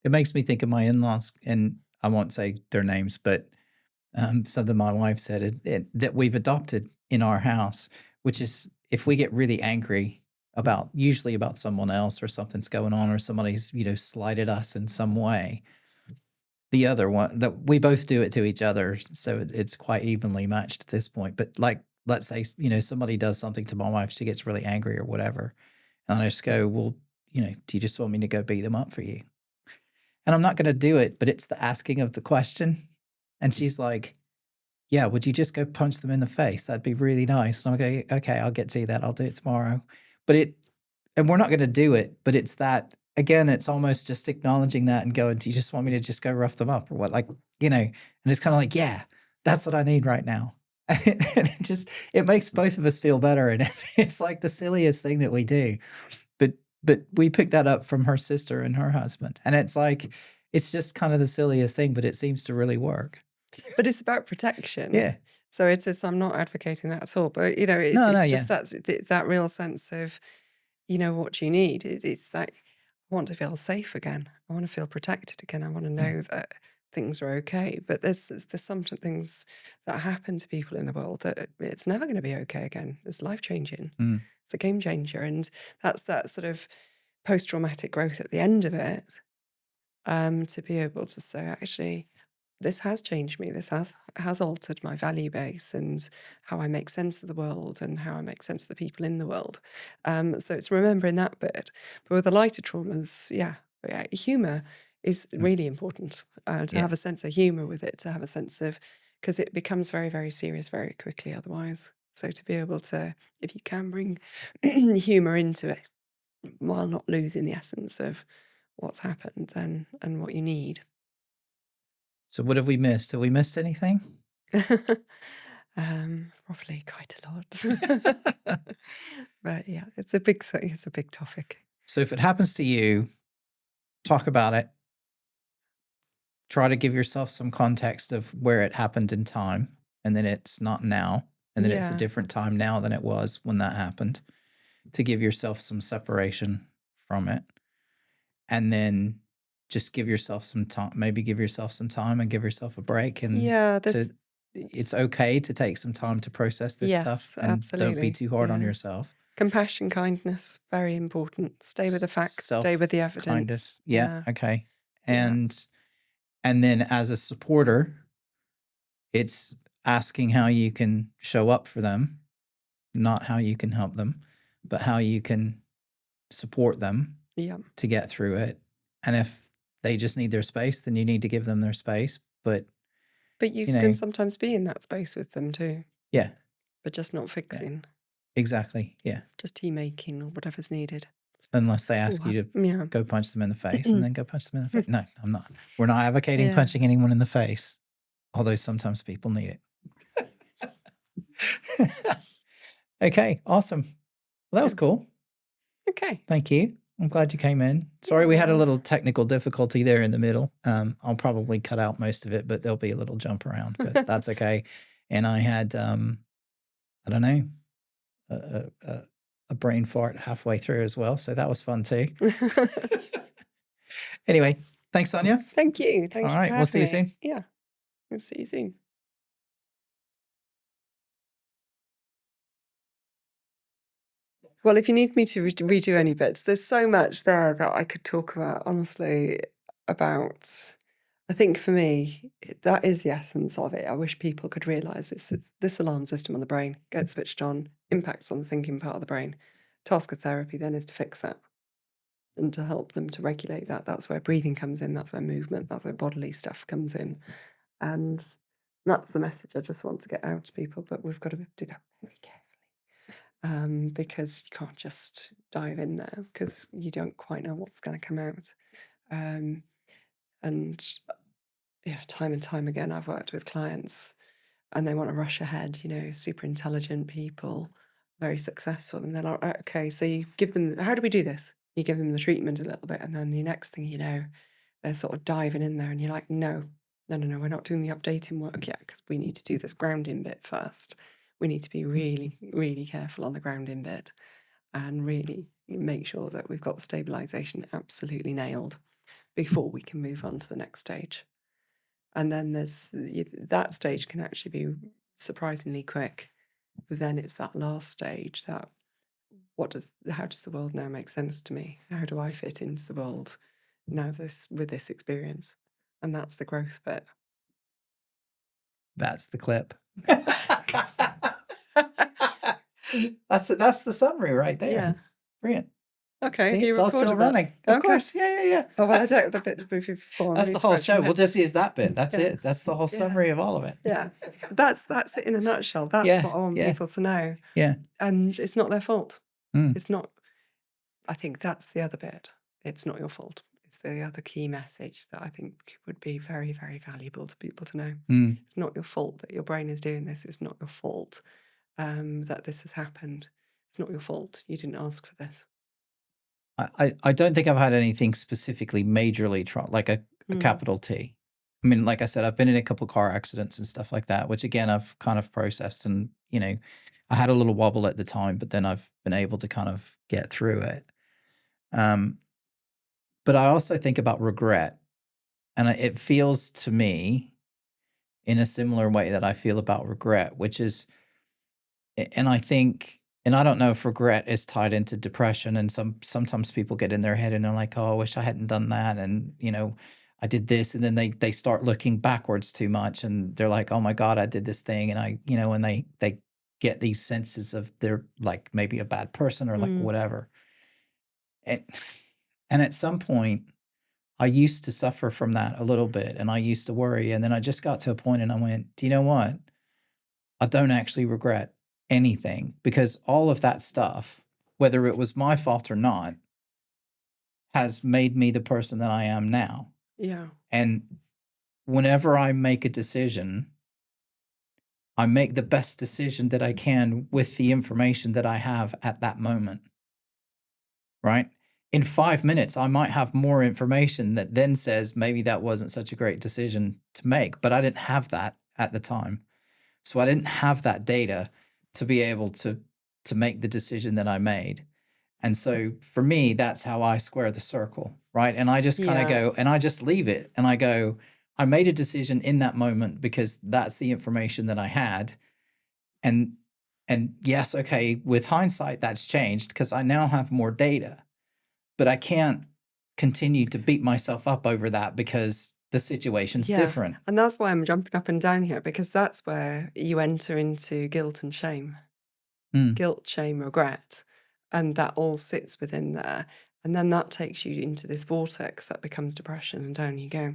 It makes me think of my in-laws, and I won't say their names, but something my wife said that we've adopted in our house, which is if we get really angry usually about someone else or something's going on or somebody's, slighted us in some way, the other one, that we both do it to each other. So it's quite evenly matched at this point. But let's say, somebody does something to my wife, she gets really angry or whatever. And I just go, well, do you just want me to go beat them up for you? And I'm not going to do it, but it's the asking of the question. And she's like, yeah, would you just go punch them in the face? That'd be really nice. And I'm going, okay, I'll get to that. I'll do it tomorrow. And we're not going to do it, but it's that, again, it's almost just acknowledging that and going, do you just want me to just go rough them up or what? And it's kind of like, yeah, that's what I need right now. And it makes both of us feel better. And it's like the silliest thing that we do. But we picked that up from her sister and her husband. And it's like, it's just kind of the silliest thing, but it seems to really work. But it's about protection. Yeah. So it is, I'm not advocating that at all, but it's No, just that real sense of, what you need. It's like, I want to feel safe again. I want to feel protected again. I want to know that things are okay. But there's some things that happen to people in the world that it's never going to be okay again. It's life-changing. Mm. It's a game changer. And that's that sort of post-traumatic growth at the end of it, to be able to say, actually, this has changed me. This has altered my value base and how I make sense of the world and how I make sense of the people in the world. So it's remembering that bit. But with the lighter traumas, humour is really important, to have a sense of humour with it, to have a sense of, because it becomes very, very serious very quickly otherwise. So to be able to, if you can bring humour into it while not losing the essence of what's happened then and what you need. So what have we missed? Have we missed anything? Probably quite a lot. But yeah, it's a big topic. So if it happens to you, talk about it. Try to give yourself some context of where it happened in time, and then it's not now, and then it's a different time now than it was when that happened, to give yourself some separation from it. And then just give yourself some time, maybe give yourself some time and give yourself a break. And it's okay to take some time to process this stuff, and absolutely. don't be too hard on yourself. Compassion, kindness, very important. Stay with the facts, stay with the evidence. Kindness. Yeah. Okay. And then as a supporter, it's asking how you can show up for them, not how you can help them, but how you can support them to get through it. And if they just need their space, then you need to give them their space. But you can sometimes be in that space with them too. Yeah. But just not fixing. Yeah. Exactly. Yeah. Just tea making or whatever's needed. Unless they ask you to go punch them in the face, and then go punch them in the face. No, I'm not. We're not advocating punching anyone in the face, although sometimes people need it. Okay, awesome. Well, that was cool. Okay. Thank you. I'm glad you came in. Sorry we had a little technical difficulty there in the middle. I'll probably cut out most of it, but there'll be a little jump around, but that's okay. And I had, I don't know, a brain fart halfway through as well. So that was fun too. Anyway, thanks, Sonya. Thank you. All right, we'll see you soon. Yeah, we'll see you soon. Well, if you need me to redo any bits, there's so much there that I could talk about, honestly, about. I think for me, that is the essence of it. I wish people could realise this alarm system on the brain gets switched on, impacts on the thinking part of the brain. Task of therapy then is to fix that and to help them to regulate that. That's where breathing comes in, that's where movement, that's where bodily stuff comes in. And that's the message I just want to get out to people, but we've got to do that very carefully, because you can't just dive in there because you don't quite know what's going to come out. And yeah, time and time again, I've worked with clients and they want to rush ahead, super intelligent people, very successful. And they're like, okay, so you give them, how do we do this? You give them the treatment a little bit. And then the next thing you know, they're sort of diving in there and you're like, no, we're not doing the updating work yet because we need to do this grounding bit first. We need to be really, really careful on the grounding bit and really make sure that we've got the stabilization absolutely nailed before we can move on to the next stage. And then that stage can actually be surprisingly quick. But then it's that last stage that how does the world now make sense to me? How do I fit into the world now with this experience? And that's the growth bit. That's the clip. That's the summary right there. Yeah. Brilliant. Okay, See, you it's all still recorded that. running. Of Okay. course. Yeah. Oh, well, I don't have the bit before. I'm That's really the whole scratching show. my We'll just use that bit. That's Yeah. it. That's the whole Yeah. summary of all of it. Yeah, that's it in a nutshell. That's Yeah, what I want yeah. people to know. Yeah. And it's not their fault. Mm. It's not. I think that's the other bit. It's not your fault. It's the other key message that I think would be very, very valuable to people to know. Mm. It's not your fault that your brain is doing this. It's not your fault that this has happened. It's not your fault. You didn't ask for this. I don't think I've had anything specifically majorly like a capital T. I mean, like I said, I've been in a couple of car accidents and stuff like that, which again, I've kind of processed and, I had a little wobble at the time, but then I've been able to kind of get through it. But I also think about regret, and it feels to me in a similar way that I feel about regret, which is, and I think, and I don't know if regret is tied into depression, and sometimes people get in their head and they're like, oh, I wish I hadn't done that, and I did this, and then they start looking backwards too much, and they're like, oh my God, I did this thing, and and they get these senses of they're like maybe a bad person or like whatever, and and at some point I used to suffer from that a little bit, and I used to worry, and then I just got to a point and I went, do you know what? I don't actually regret anything, because all of that stuff, whether it was my fault or not, has made me the person that I am now. Yeah. And whenever I make a decision, I make the best decision that I can with the information that I have at that moment. Right? In 5 minutes, I might have more information that then says maybe that wasn't such a great decision to make, but I didn't have that at the time. So I didn't have that data to be able to make the decision that I made. And so for me, that's how I square the circle, right? And I just kind of go, and I just leave it. And I go, I made a decision in that moment because that's the information that I had. And yes, okay, with hindsight, that's changed because I now have more data. But I can't continue to beat myself up over that because the situation's different. And that's why I'm jumping up and down here, because that's where you enter into guilt and shame. Guilt, shame, regret. And that all sits within there. And then that takes you into this vortex that becomes depression, and down you go.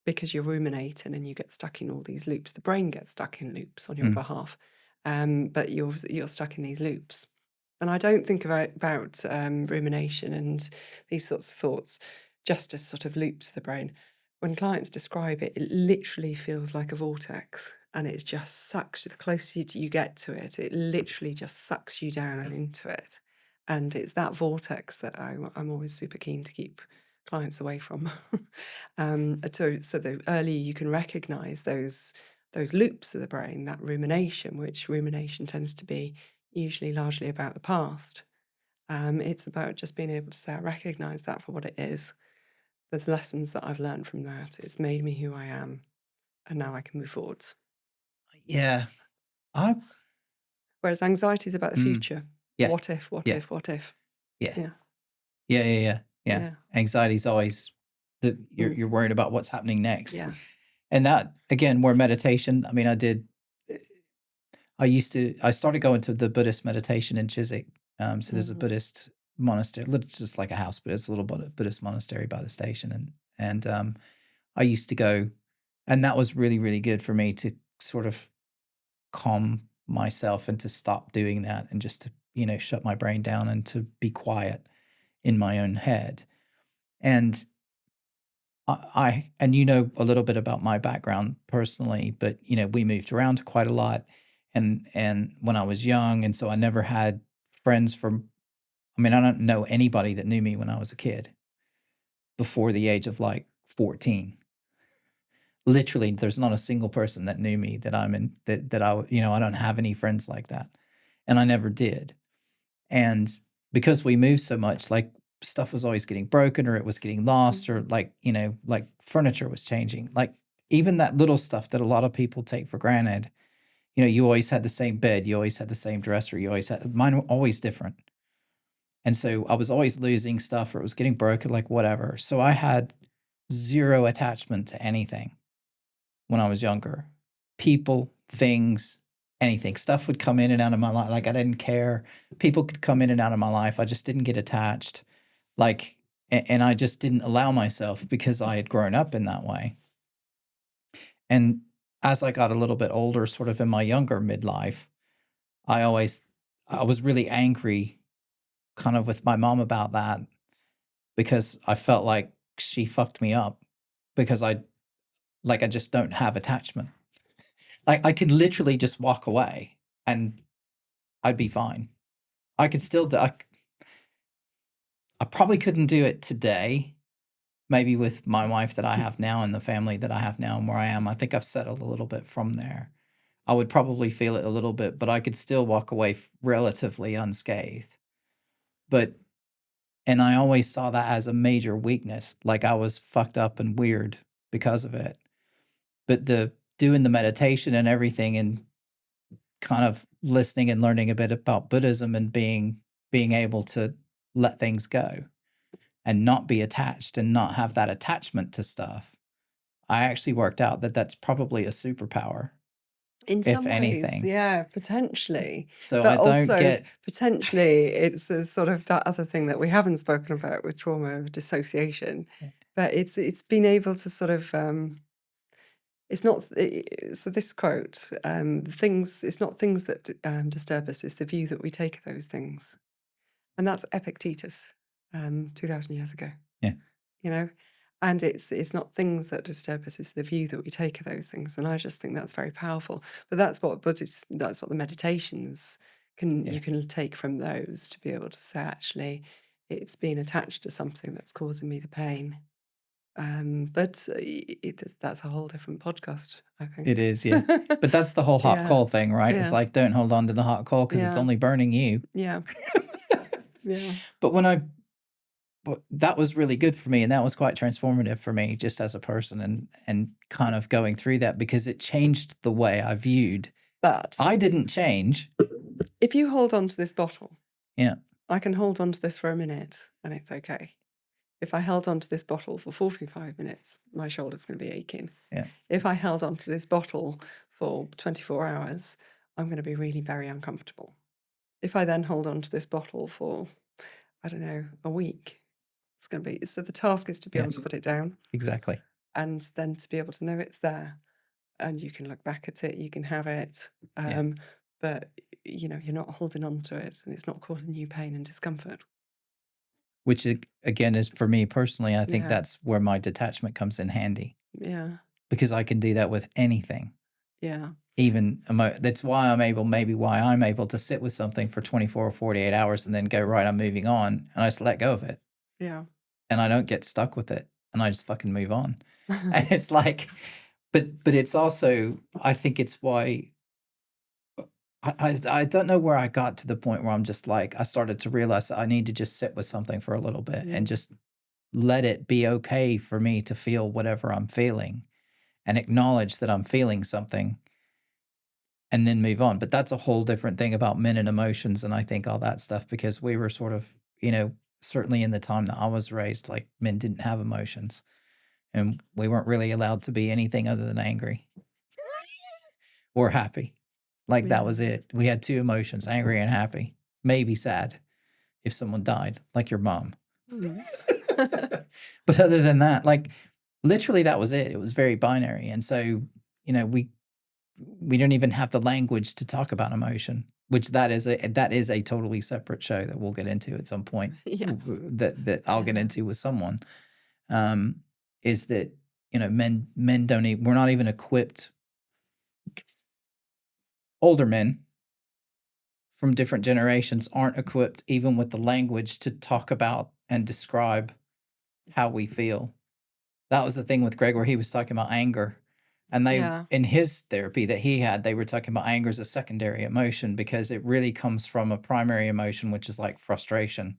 Because you're ruminating and you get stuck in all these loops. The brain gets stuck in loops on your behalf. But you're stuck in these loops. And I don't think about rumination and these sorts of thoughts just as sort of loops of the brain. When clients describe it, it literally feels like a vortex, and it just sucks. The closer you get to it, it literally just sucks you down and into it. And it's that vortex that I'm always super keen to keep clients away from. So the earlier you can recognize those loops of the brain, that rumination, which rumination tends to be usually largely about the past. It's about just being able to say, I recognize that for what it is. The lessons that I've learned from that, it's made me who I am, and now I can move forwards. Yeah. Whereas anxiety is about the future. Yeah. What if, what Yeah. if, what if? Yeah. Yeah. Anxiety's always you're worried about what's happening next. Yeah. And that, again, where meditation, I mean, I started going to the Buddhist meditation in Chiswick. So there's a Buddhist monastery, it's just like a house, but it's a little Buddhist monastery by the station. And I used to go, and that was really, really good for me to sort of calm myself and to stop doing that and just to, shut my brain down and to be quiet in my own head. And and a little bit about my background personally, but we moved around quite a lot, and when I was young, and so I never had friends I don't know anybody that knew me when I was a kid before the age of like 14. Literally, there's not a single person that knew me that I don't have any friends like that, and I never did. And because we moved so much, like stuff was always getting broken or it was getting lost or like furniture was changing. Like even that little stuff that a lot of people take for granted, you always had the same bed, you always had the same dresser, mine were always different. And so I was always losing stuff or it was getting broken, like whatever. So I had zero attachment to anything when I was younger. People, things, anything. Stuff would come in and out of my life. Like I didn't care. People could come in and out of my life. I just didn't get attached. Like, and I just didn't allow myself because I had grown up in that way. And as I got a little bit older, sort of in my younger midlife, I was really angry kind of with my mom about that because I felt like she fucked me up because I just don't have attachment. Like I could literally just walk away and I'd be fine. I could still do, I probably couldn't do it today, maybe with my wife that I have now and the family that I have now and where I am. I think I've settled a little bit from there. I would probably feel it a little bit, but I could still walk away relatively unscathed. And I always saw that as a major weakness, like I was fucked up and weird because of it. But doing the meditation and everything and kind of listening and learning a bit about Buddhism and being able to let things go and not be attached and not have that attachment to stuff, I actually worked out that that's probably a superpower. In If some ways, anything. yeah, potentially. So But I don't also, get potentially, it's a sort of that other thing that we haven't spoken about with trauma of dissociation. But it's been able to sort of it's not so this quote things it's not things that disturb us, it's the view that we take of those things, and that's Epictetus 2,000 years ago. Yeah. You know, and it's not things that disturb us, it's the view that we take of those things, and I just think that's very powerful. But that's what the meditations you can take from those to be able to say, actually, it's being attached to something that's causing me the pain. But that's a whole different podcast, I think. It is, yeah. But that's the whole hot Yeah. coal thing, right? It's Yeah. like, don't hold on to the hot coal because it's Yeah. only burning you. Yeah. Yeah. But that was really good for me, and that was quite transformative for me just as a person and kind of going through that because it changed the way I viewed. But I didn't change. if you hold on to this bottle, Yeah. I can hold on to this for a minute and it's okay. If I held on to this bottle for 45 minutes, my shoulder's going to be aching. Yeah. If I held on to this bottle for 24 hours, I'm going to be really very uncomfortable. If I then hold on to this bottle for, I don't know, a week, it's going to be... So the task is to be able to put it down. Exactly. And then to be able to know it's there. And you can look back at it, you can have it. But, you're not holding on to it and it's not causing you pain and discomfort. Which, again, is for me personally, I think that's where my detachment comes in handy. Yeah. Because I can do that with anything. Yeah. Even that's why I'm able to sit with something for 24 or 48 hours and then go, right, I'm moving on. And I just let go of it. Yeah. And I don't get stuck with it. And I just fucking move on. And it's like, but it's also, I think it's why I don't know where I got to the point where I'm just like, I started to realize that I need to just sit with something for a little bit and just let it be okay for me to feel whatever I'm feeling and acknowledge that I'm feeling something and then move on. But that's a whole different thing about men and emotions and I think all that stuff, because we were sort of, certainly in the time that I was raised, like men didn't have emotions and we weren't really allowed to be anything other than angry or happy. Like that was it. We had two emotions, angry and happy, maybe sad if someone died, like your mom. But other than that, like literally that was it. It was very binary. And so, we don't even have the language to talk about emotion, which that is a totally separate show that we'll get into at some point. Yes. That I'll get into with someone. Is that, men don't even, we're not even equipped. Older men from different generations aren't equipped even with the language to talk about and describe how we feel. That was the thing with Greg where he was talking about anger. And in his therapy that he had, they were talking about anger as a secondary emotion because it really comes from a primary emotion, which is like frustration.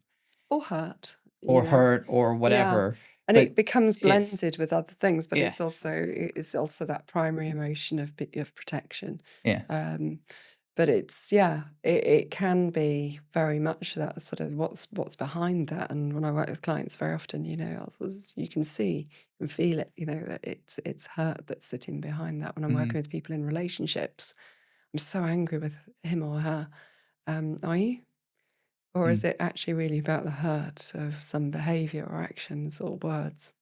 Or hurt. Or hurt or whatever. Yeah. And it becomes blended with other things, but it's also that primary emotion of protection. Yeah. But it can be very much that sort of what's behind that. And when I work with clients, very often, you can see and feel it, that it's hurt that's sitting behind that. When I'm working with people in relationships, I'm so angry with him or her. Are you? Or Mm. is it actually really about the hurt of some behavior or actions or words?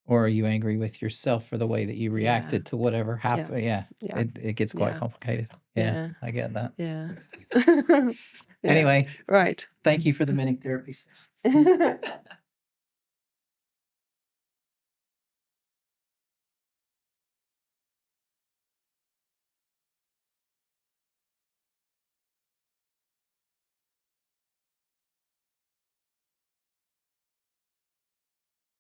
Or are you angry with yourself for the way that you Yeah. reacted to whatever Yeah. happened? Yeah. Yeah. It gets quite Yeah. complicated. Yeah, Yeah. I get that. Yeah. Yeah. Anyway, Right. thank you for the mini therapy.